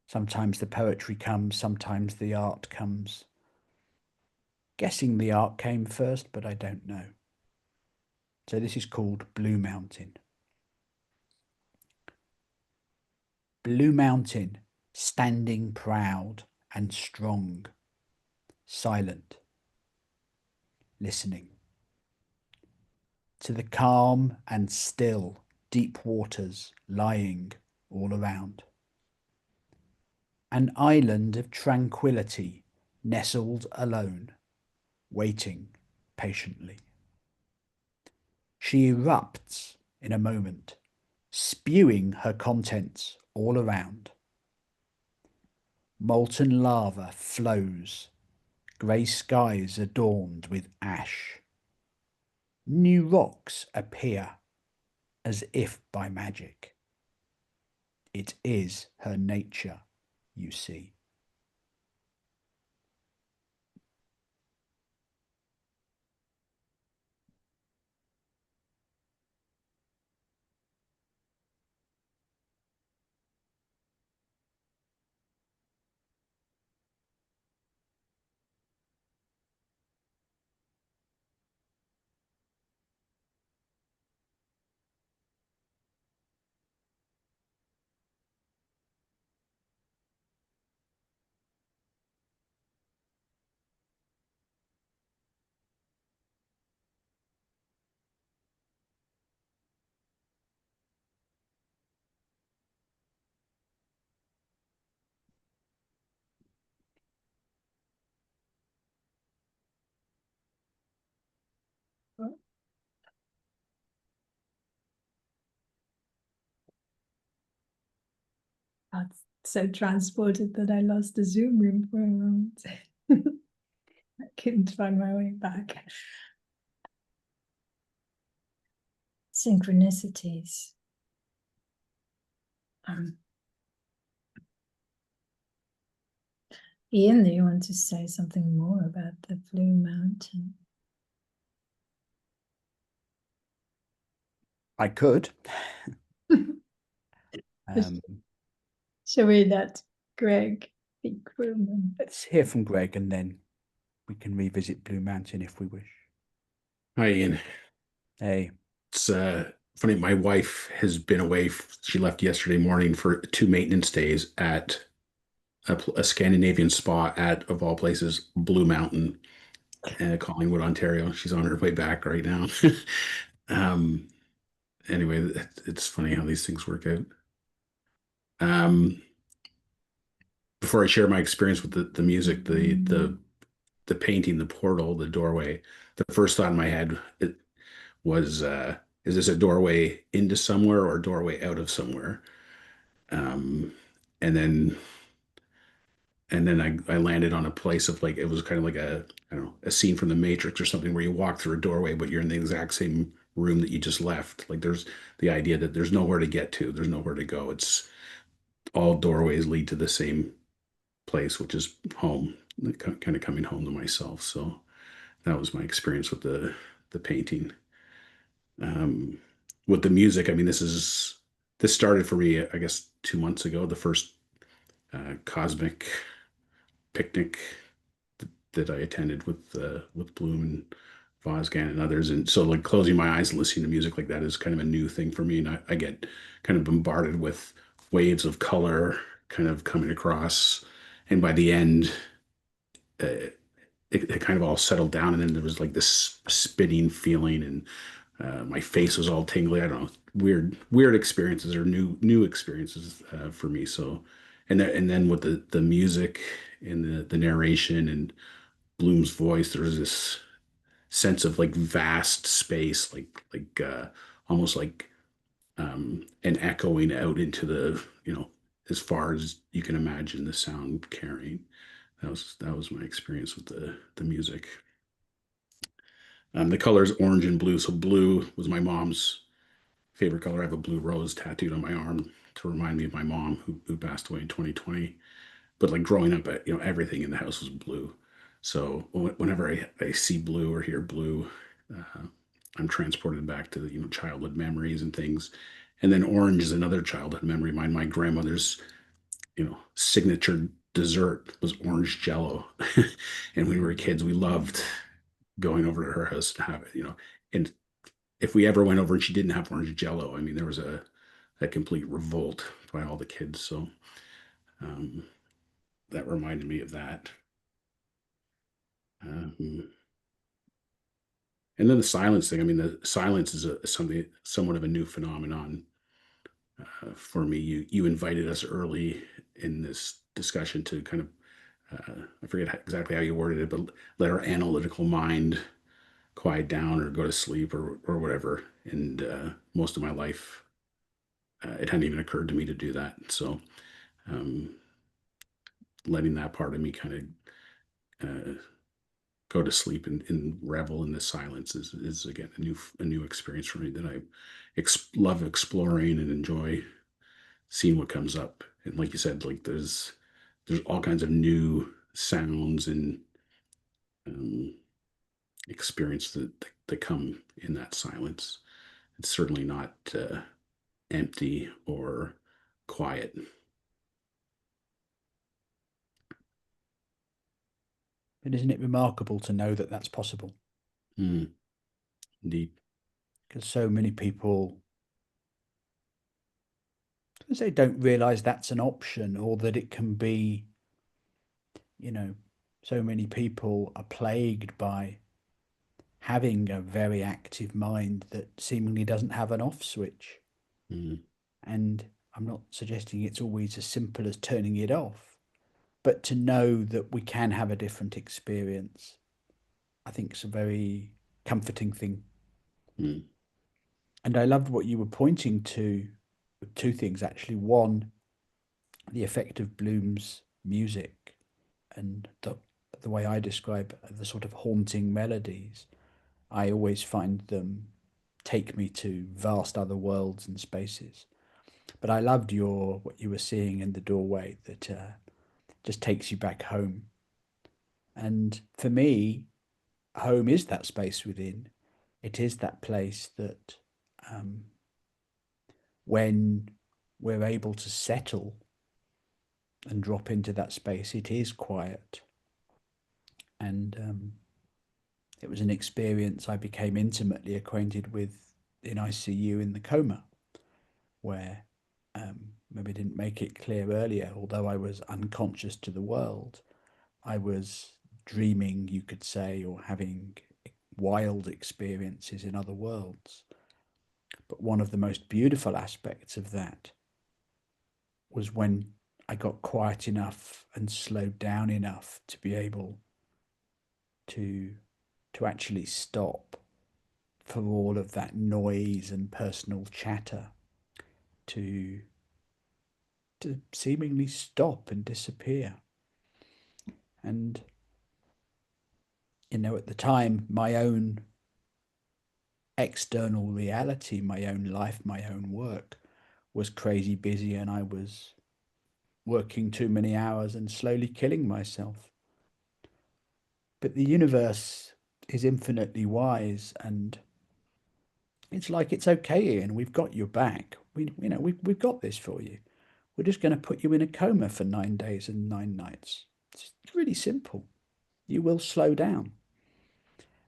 sometimes the poetry comes, sometimes the art comes. Guessing the art came first, but I don't know. So this is called Blue Mountain. Blue Mountain, standing proud and strong, silent, listening to the calm and still deep waters lying all around. An island of tranquility nestled alone, waiting patiently. She erupts in a moment, spewing her contents all around. Molten lava flows, grey skies adorned with ash. New rocks appear as if by magic. It is her nature, you see. got so transported that I lost the Zoom room for a moment. I couldn't find my way back. Synchronicities. Ian, do you want to say something more about the Blue Mountain? I could. Um, Shall we let Greg speak for a moment? let's hear from Greg, and then we can revisit Blue Mountain if we wish. Hi, Ian. Hey, It's funny. My wife has been away. She left yesterday morning for 2 maintenance days at a Scandinavian spa at, of all places, Blue Mountain, Collingwood, Ontario. She's on her way back right now. um, anyway, it's funny how these things work out. Um, before I share my experience with the music, the painting, the portal, the doorway, the first thought in my head was, is this a doorway into somewhere or a doorway out of somewhere? Um, and then I landed on a place of like, it was kind of like I don't know, a scene from the Matrix or something where you walk through a doorway, but you're in the exact same room that you just left. Like there's the idea that there's nowhere to get to, there's nowhere to go. It's all doorways lead to the same place, which is home, kind of coming home to myself. So that was my experience with the painting. Um, with the music, I mean, this started for me, I guess, 2 months ago. The first cosmic picnic that I attended with Bloom and Vosgan and others, and so like closing my eyes and listening to music like that is kind of a new thing for me, and I get kind of bombarded with waves of color kind of coming across, and by the end, it kind of all settled down, and then there was like this spinning feeling, and my face was all tingly. I don't know, weird experiences or new experiences for me. So, and then with the music and the narration and Bloom's voice, there was this sense of like vast space, like almost like an echoing out into the as far as you can imagine the sound carrying. That was my experience with the music. The colors orange and blue. So blue was my mom's favorite color. I have a blue rose tattooed on my arm to remind me of my mom who passed away in 2020. But like growing up, everything in the house was blue. So whenever I see blue or hear blue, uh, I'm transported back to childhood memories and things. And then orange is another childhood memory of mine. My grandmother's signature dessert was orange jello. And when we were kids, we loved going over to her house to have it. And if we ever went over and she didn't have orange jello, I mean, there was a complete revolt by all the kids. So um, that reminded me of that. Um, and then the silence thing. I mean, the silence is something somewhat of a new phenomenon for me. You invited us early in this discussion to kind of I forget exactly how you worded it, but let our analytical mind quiet down or go to sleep or whatever. And most of my life, it hadn't even occurred to me to do that. So um, letting that part of me kind of go to sleep and revel in the silence is again a new experience for me that I love exploring and enjoy seeing what comes up. And like you said, like there's all kinds of new sounds and um, experience that come in that silence. It's certainly not empty or quiet. but isn't it remarkable to know that that's possible? Mm, indeed. Because so many people, because they don't realize that's an option or that it can be, you know, so many people are plagued by having a very active mind that seemingly doesn't have an off switch. Mm, And I'm not suggesting it's always as simple as turning it off, but to know that we can have a different experience, I think is a very comforting thing. mm, And I loved what you were pointing to, two things actually. One, the effect of Bloom's music and the way I describe the sort of haunting melodies, I always find them take me to vast other worlds and spaces. But I loved what you were seeing in the doorway that just takes you back home. And for me, home is that space within. It is that place that um, when we're able to settle and drop into that space, it is quiet. And it was an experience I became intimately acquainted with in ICU in the coma, where maybe I didn't make it clear earlier, although I was unconscious to the world, I was dreaming, you could say, or having wild experiences in other worlds. But one of the most beautiful aspects of that was when I got quiet enough and slowed down enough to be able to actually stop for all of that noise and personal chatter, to seemingly stop and disappear. And at the time, my own external reality, my own life, my own work was crazy busy, and I was working too many hours and slowly killing myself. But the universe is infinitely wise, and it's like, it's okay, Ian, we've got your back. We've got this for you. We're just going to put you in a coma for 9 days and 9 nights. It's really simple. You will slow down.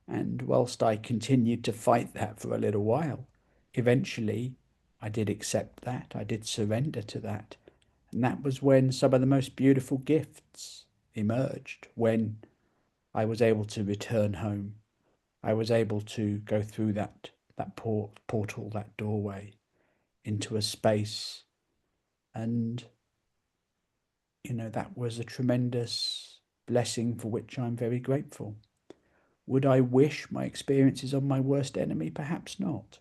And whilst I continued to fight that for a little while, eventually I did accept that. I did surrender to that. And that was when some of the most beautiful gifts emerged, when I was able to return home. I was able to go through that portal, that doorway into a space. And, that was a tremendous blessing for which I'm very grateful. Would I wish my experiences on my worst enemy? Perhaps not.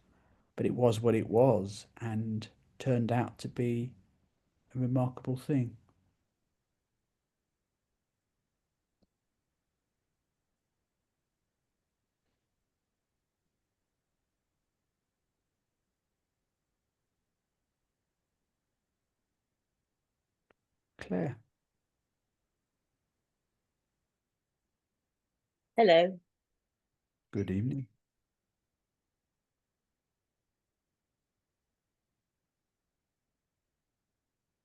But it was what it was, and turned out to be a remarkable thing. Claire. Hello. Good evening.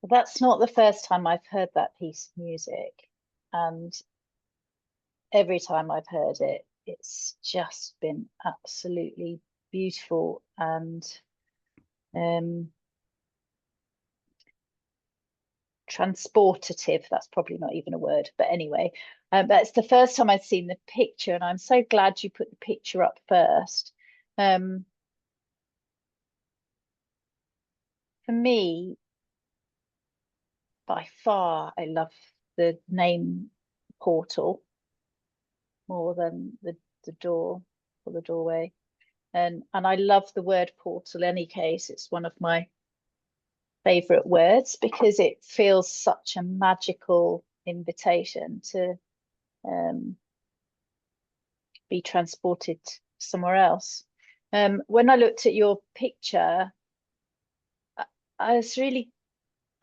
Well, that's not the first time I've heard that piece of music. And every time I've heard it, it's just been absolutely beautiful and transportative. That's probably not even a word, but anyway, that's the first time I've seen the picture, and I'm so glad you put the picture up first. For me, by far, I love the name portal more than the door or the doorway. And I love the word portal any case. It's one of my favorite words because it feels such a magical invitation to be transported somewhere else. When I looked at your picture, I was really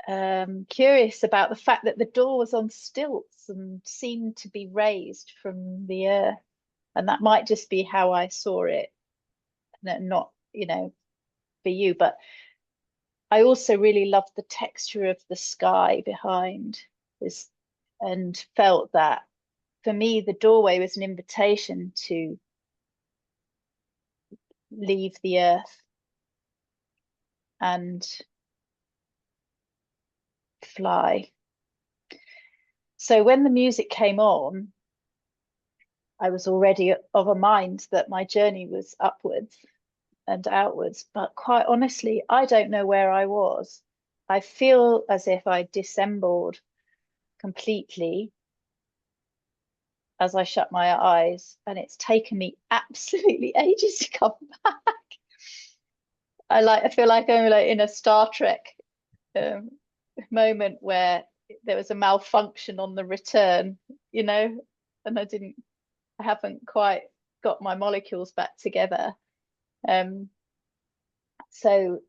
curious about the fact that the door was on stilts and seemed to be raised from the earth. And that might just be how I saw it, not, for you, but I also really loved the texture of the sky behind this, and felt that for me, the doorway was an invitation to leave the earth and fly. So when the music came on, I was already of a mind that my journey was upwards and outwards, but quite honestly, I don't know where I was. I feel as if I dissembled completely as I shut my eyes, and it's taken me absolutely ages to come back. I feel like I'm like in a Star Trek moment where there was a malfunction on the return, you know, and I haven't quite got my molecules back together. So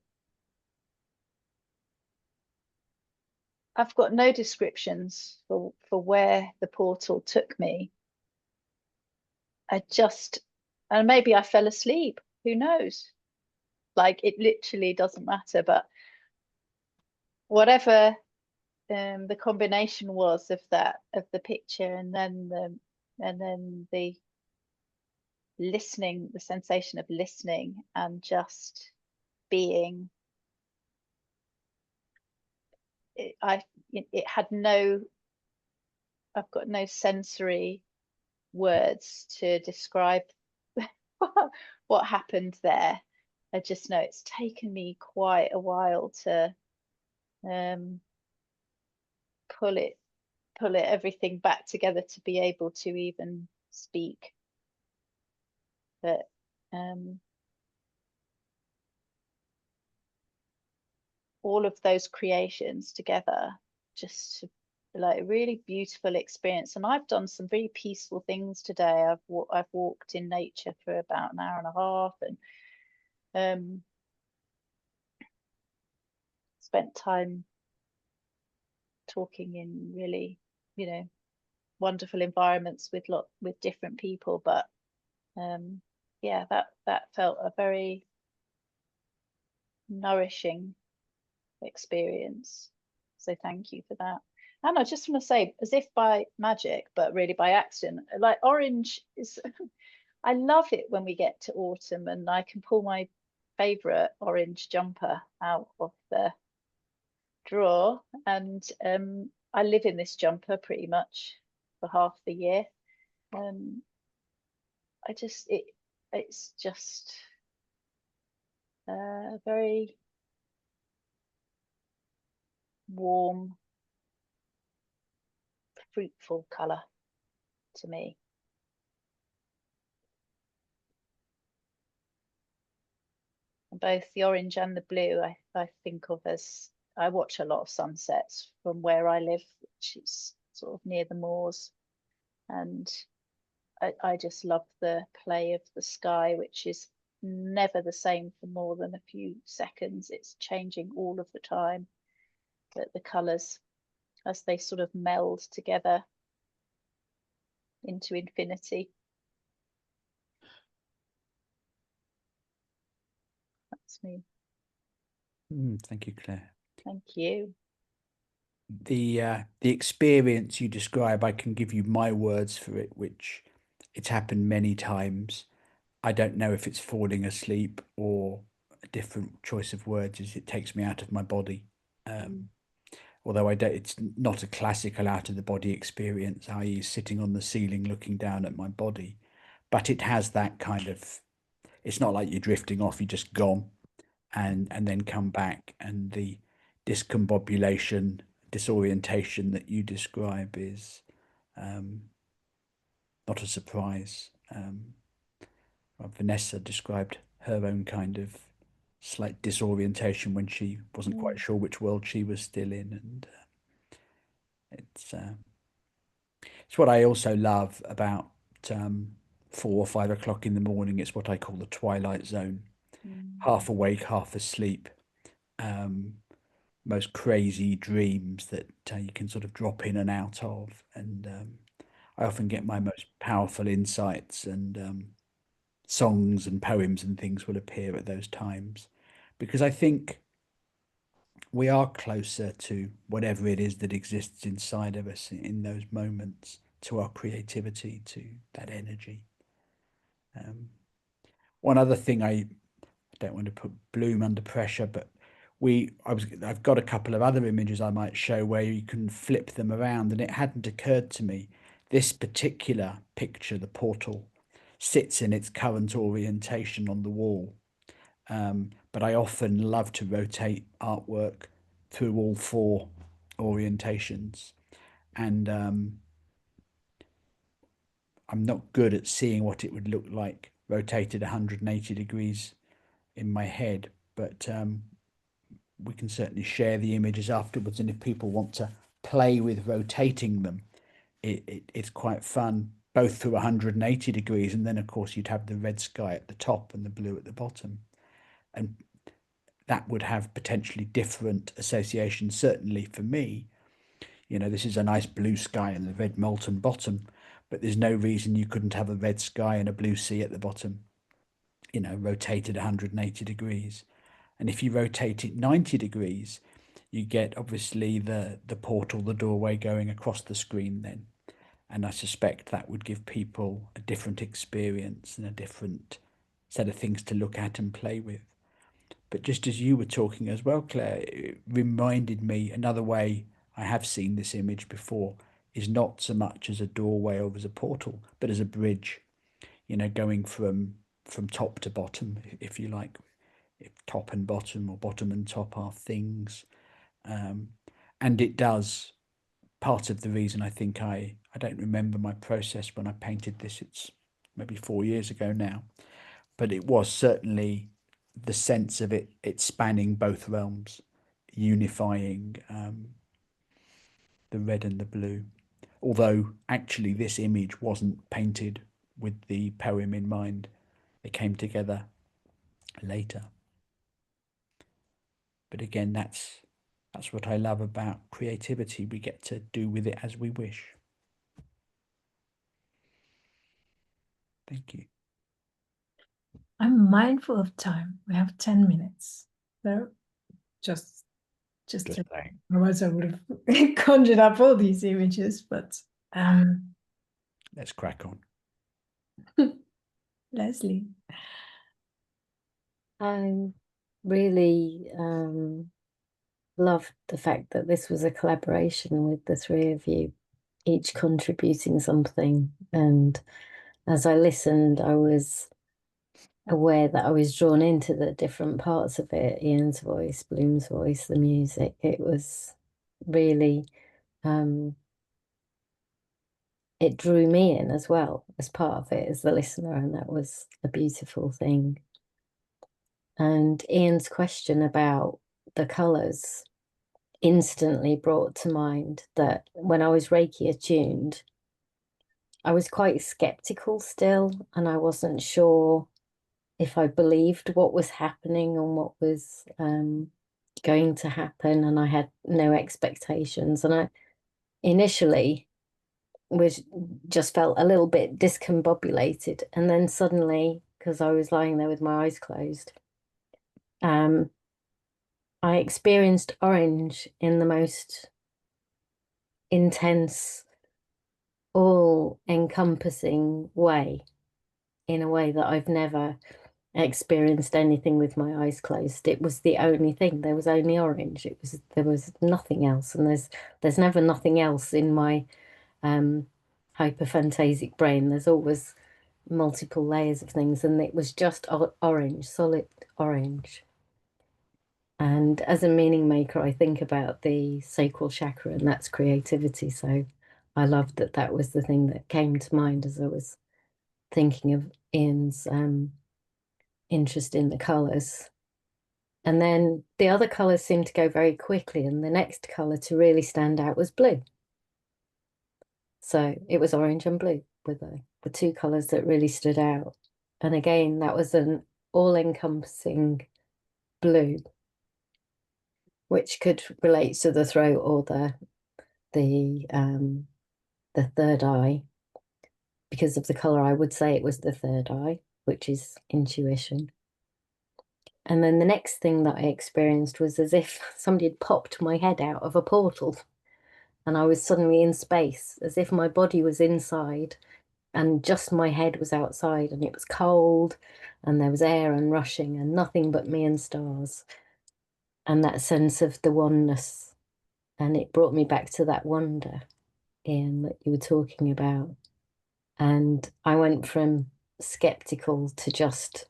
I've got no descriptions for where the portal took me. And maybe I fell asleep, who knows? Like, it literally doesn't matter, but whatever the combination was of the picture, and then the listening, the sensation of listening and just being, it had no, I've got no sensory words to describe what happened there. I just know it's taken me quite a while to pull it everything back together to be able to even speak. But all of those creations together, just like a really beautiful experience. And I've done some very peaceful things today. I've walked in nature for about an hour and a half, and spent time talking in really, you know, wonderful environments with different people. But yeah, that felt a very nourishing experience. So thank you for that. And I just want to say, as if by magic, but really by accident, like orange is, I love it when we get to autumn and I can pull my favorite orange jumper out of the drawer. And I live in this jumper pretty much for half the year. It's just a very warm, fruitful colour to me. And both the orange and the blue, I think of as, I watch a lot of sunsets from where I live, which is sort of near the moors. And I just love the play of the sky, which is never the same for more than a few seconds. It's changing all of the time. But the colours, as they sort of meld together into infinity. That's me. Thank you, Claire. Thank you. The experience you describe, I can give you my words for it, which it's happened many times. I don't know if it's falling asleep or a different choice of words is it takes me out of my body. Although it's not a classical out of the body experience, i.e. sitting on the ceiling looking down at my body, but it has that kind of, it's not like you're drifting off, you're just gone and then come back, and the discombobulation, disorientation that you describe is not a surprise. Vanessa described her own kind of slight disorientation when she wasn't quite sure which world she was still in, and it's what I also love about 4 or 5 o'clock in the morning. It's what I call the twilight zone, half awake, half asleep. Most crazy dreams that you can sort of drop in and out of, and I often get my most powerful insights, and songs and poems and things will appear at those times, because I think we are closer to whatever it is that exists inside of us in those moments, to our creativity, to that energy. One other thing, I don't want to put Bloom under pressure, but I've got a couple of other images I might show where you can flip them around, and it hadn't occurred to me. This particular picture, the portal, sits in its current orientation on the wall. But I often love to rotate artwork through all four orientations. And I'm not good at seeing what it would look like rotated 180 degrees in my head. But we can certainly share the images afterwards. And if people want to play with rotating them, it's quite fun, both through 180 degrees. And then, of course, you'd have the red sky at the top and the blue at the bottom. And that would have potentially different associations, certainly for me. You know, this is a nice blue sky and the red molten bottom, but there's no reason you couldn't have a red sky and a blue sea at the bottom, you know, rotated 180 degrees. And if you rotate it 90 degrees, you get obviously the portal, the doorway going across the screen then. And I suspect that would give people a different experience and a different set of things to look at and play with. But just as you were talking as well, Claire, it reminded me another way I have seen this image before is not so much as a doorway or as a portal, but as a bridge, you know, going from top to bottom, if you like, if top and bottom or bottom and top are things. And it does, part of the reason I think I don't remember my process when I painted this, it's maybe 4 years ago now, but it was certainly the sense of it spanning both realms, unifying the red and the blue. Although actually this image wasn't painted with the poem in mind, it came together later. But again, that's what I love about creativity. We get to do with it as we wish. Thank you. I'm mindful of time. We have 10 minutes. So just saying. otherwise I would have conjured up all these images, but Let's crack on. Leslie. I really loved the fact that this was a collaboration with the three of you, each contributing something. And as I listened, I was aware that I was drawn into the different parts of it, Ian's voice, Bloom's voice, the music. It was really, it drew me in as well as part of it as the listener, and that was a beautiful thing. And Ian's question about the colours instantly brought to mind that when I was Reiki attuned, I was quite skeptical still, and I wasn't sure if I believed what was happening and what was going to happen, and I had no expectations. And I initially was just felt a little bit discombobulated, and then suddenly, because I was lying there with my eyes closed, I experienced orange in the most intense, all-encompassing way, in a way that I've never experienced anything with my eyes closed. It was the only thing. There was only orange. There was nothing else, and there's never nothing else in my hyperphantasic brain. There's always multiple layers of things, and it was just orange, solid orange. And as a meaning maker, I think about the sacral chakra, and that's creativity. So I loved that that was the thing that came to mind as I was thinking of Ian's interest in the colours. And then the other colours seemed to go very quickly, and the next colour to really stand out was blue. So it was orange and blue were the two colours that really stood out. And again, that was an all-encompassing blue, which could relate to the throat or the third eye. Because of the colour, I would say it was the third eye, which is intuition. And then the next thing that I experienced was as if somebody had popped my head out of a portal, and I was suddenly in space, as if my body was inside and just my head was outside, and it was cold and there was air and rushing and nothing but me and stars, and that sense of the oneness. And it brought me back to that wonder, Ian, that you were talking about. And I went from skeptical to just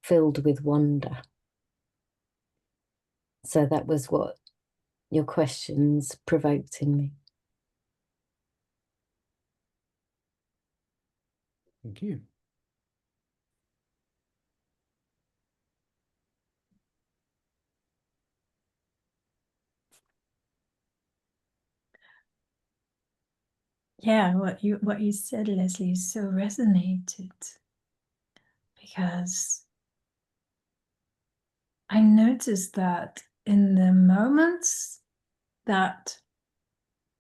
filled with wonder. So that was what your questions provoked in me. Thank you. yeah, what you said, Leslie, so resonated, because I noticed that in the moments that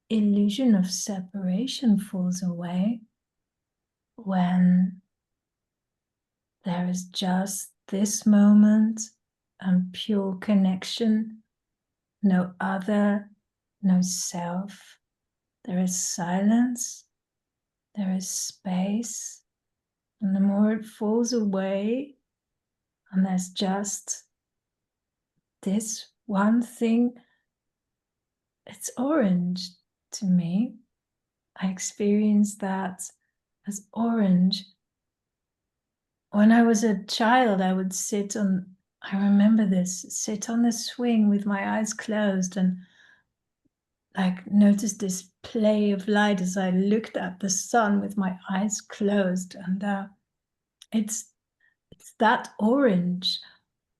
illusion of separation falls away, when there is just this moment and pure connection, no other, no self, there is silence, there is space, and the more it falls away, and there's just this one thing, it's orange to me. I experience that as orange. When I was a child, I would I remember this, sit on the swing with my eyes closed and like notice this play of light as I looked at the sun with my eyes closed. And it's that orange.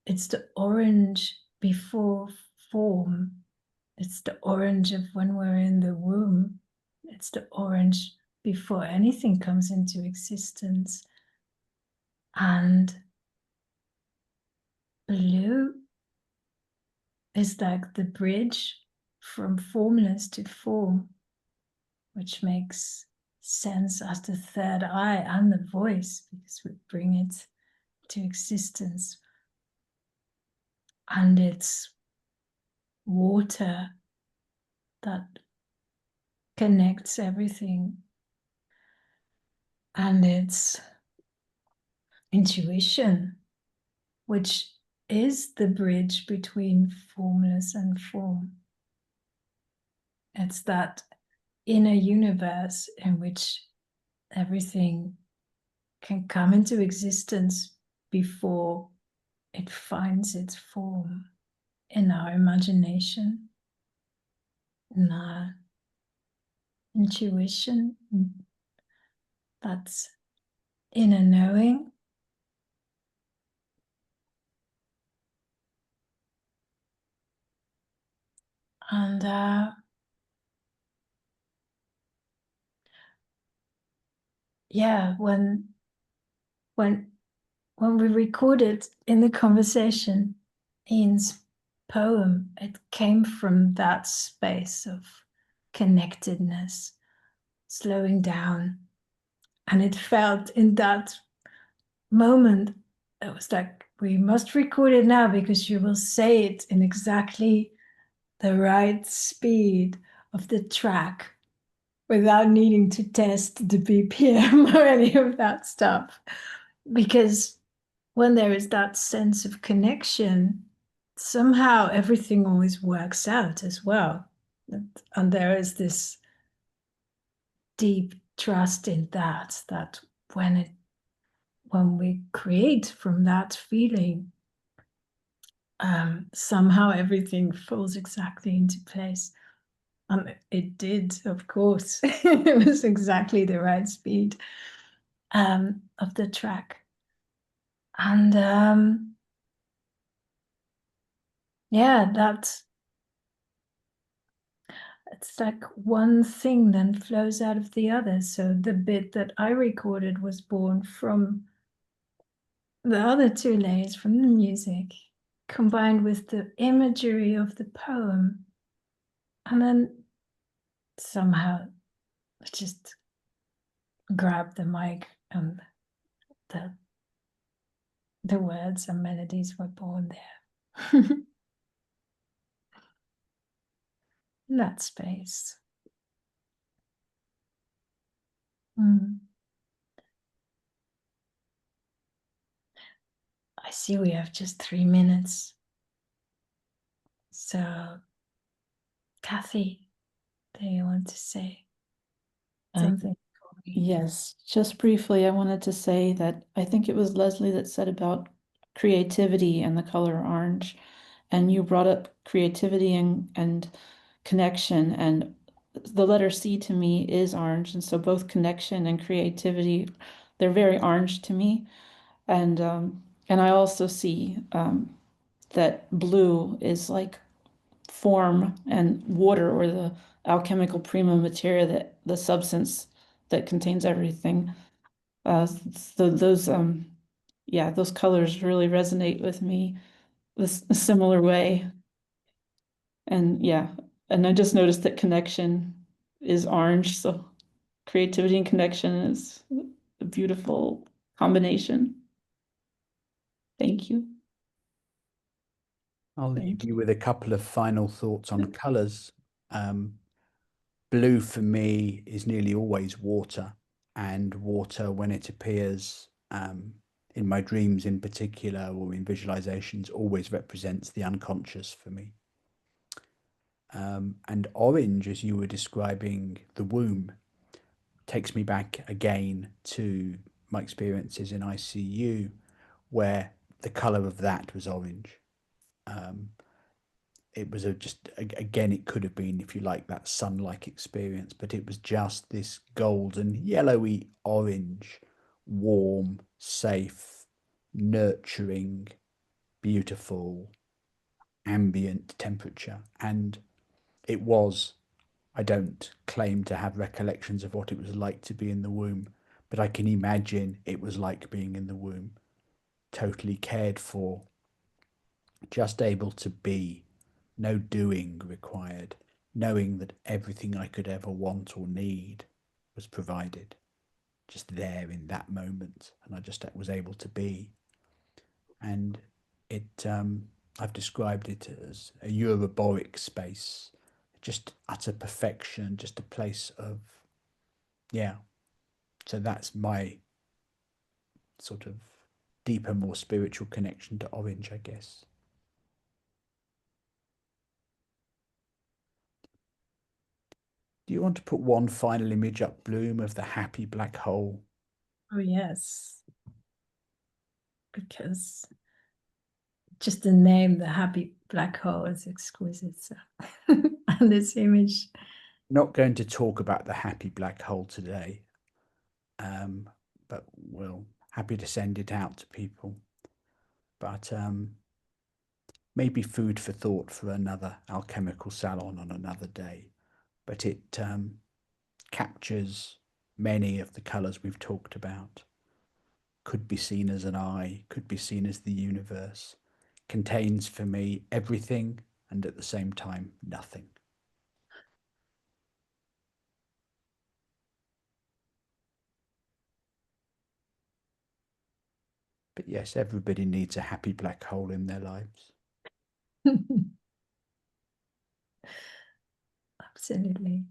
It's the orange before form. It's the orange of when we're in the womb. It's the orange before anything comes into existence. And blue is like the bridge from formless to form, which makes sense as the third eye and the voice, because we bring it to existence. And it's water that connects everything. And it's intuition, which is the bridge between formless and form. It's that inner universe in which everything can come into existence before it finds its form in our imagination, in our intuition, that's inner knowing. And yeah, when we recorded in the conversation Ian's poem, it came from that space of connectedness, slowing down. And it felt in that moment, it was like, we must record it now because you will say it in exactly the right speed of the track without needing to test the BPM or any of that stuff. Because when there is that sense of connection, somehow everything always works out as well. And there is this deep trust in that when we create from that feeling, somehow everything falls exactly into place. It did, of course. It was exactly the right speed of the track. And yeah, it's like one thing then flows out of the other. So the bit that I recorded was born from the other two layers from the music, combined with the imagery of the poem. And then somehow I just grabbed the mic and the words and melodies were born there. In that space. I see we have just 3 minutes. So, Kathy, do you want to say something? Yes, just briefly, I wanted to say that I think it was Leslie that said about creativity and the color orange, and you brought up creativity and connection, and the letter C to me is orange, and so both connection and creativity, they're very orange to me, and I also see that blue is like form and water, or the alchemical prima materia, that the substance that contains everything. So those yeah, those colors really resonate with me this a similar way. And yeah, and I just noticed that connection is orange, so creativity and connection is a beautiful combination. Thank you. I'll leave Thank you with a couple of final thoughts on colours. Blue for me is nearly always water, and water, when it appears in my dreams in particular, or in visualizations, always represents the unconscious for me. And orange, as you were describing the womb, takes me back again to my experiences in ICU, where the color of that was orange. It was again, it could have been, if you like, that sun-like experience, but it was just this golden, yellowy orange, warm, safe, nurturing, beautiful, ambient temperature. And it was, I don't claim to have recollections of what it was like to be in the womb, but I can imagine it was like being in the womb, totally cared for, just able to be, no doing required, knowing that everything I could ever want or need was provided, just there in that moment, and I just was able to be. And it, I've described it as a Euroboric space, just utter perfection, just a place of, yeah. So that's my sort of deeper, more spiritual connection to orange, I guess. Do you want to put one final image up, Bloom, of the happy black hole? Oh, yes. Because just the name, the happy black hole, is exquisite. So. And this image. Not going to talk about the happy black hole today, but we'll happy to send it out to people. But maybe food for thought for another alchemical salon on another day. But it captures many of the colors we've talked about. Could be seen as an eye, could be seen as the universe. Contains for me everything and at the same time nothing. But yes, everybody needs a happy black hole in their lives. Absolutely.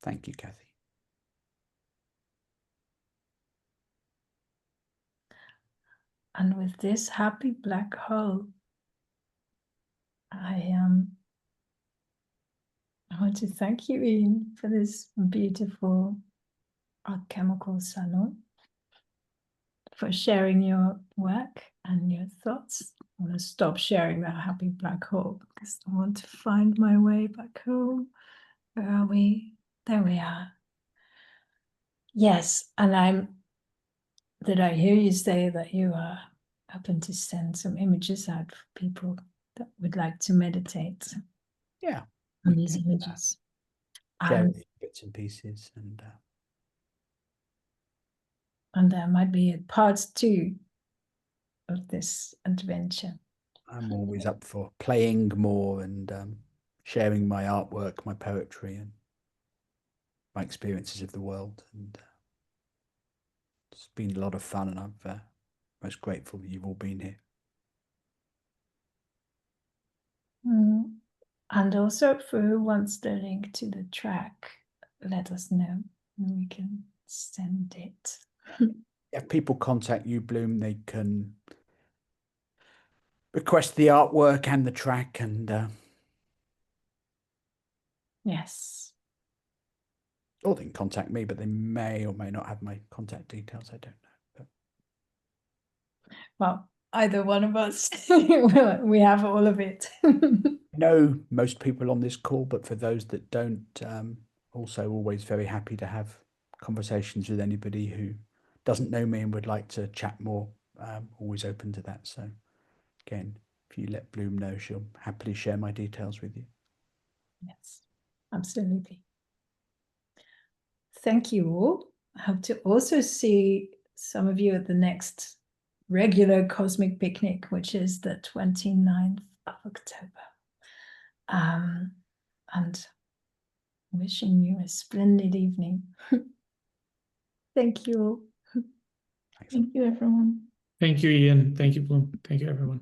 Thank you, Kathy. And with this happy black hole, I want to thank you, Ian, for this beautiful alchemical salon, for sharing your work and your thoughts. I want to stop sharing that happy black hole because I want to find my way back home. Where are we? There we are. Yes, and did I hear you say that you are open to send some images out for people that would like to meditate Yeah. on these images? Share bits and pieces, And there might be a part 2 of this adventure. I'm always up for playing more and sharing my artwork, my poetry, and my experiences of the world. And it's been a lot of fun, and I'm most grateful that you've all been here. And also, for who wants the link to the track, let us know and we can send it. If people contact you, Bloom, they can request the artwork and the track, and Yes. or they can contact me, but they may or may not have my contact details. I don't know. Well, either one of us, we have all of it. I know most people on this call, but for those that don't, also always very happy to have conversations with anybody who doesn't know me and would like to chat more. Always open to that. So again, if you let Bloom know, she'll happily share my details with you. Yes, absolutely. Thank you all. I hope to also see some of you at the next regular Cosmic Picnic, which is the 29th of October. And wishing you a splendid evening. Thank you all. Thanks. Thank you, everyone. Thank you, Ian. Thank you, Bloom. Thank you, everyone.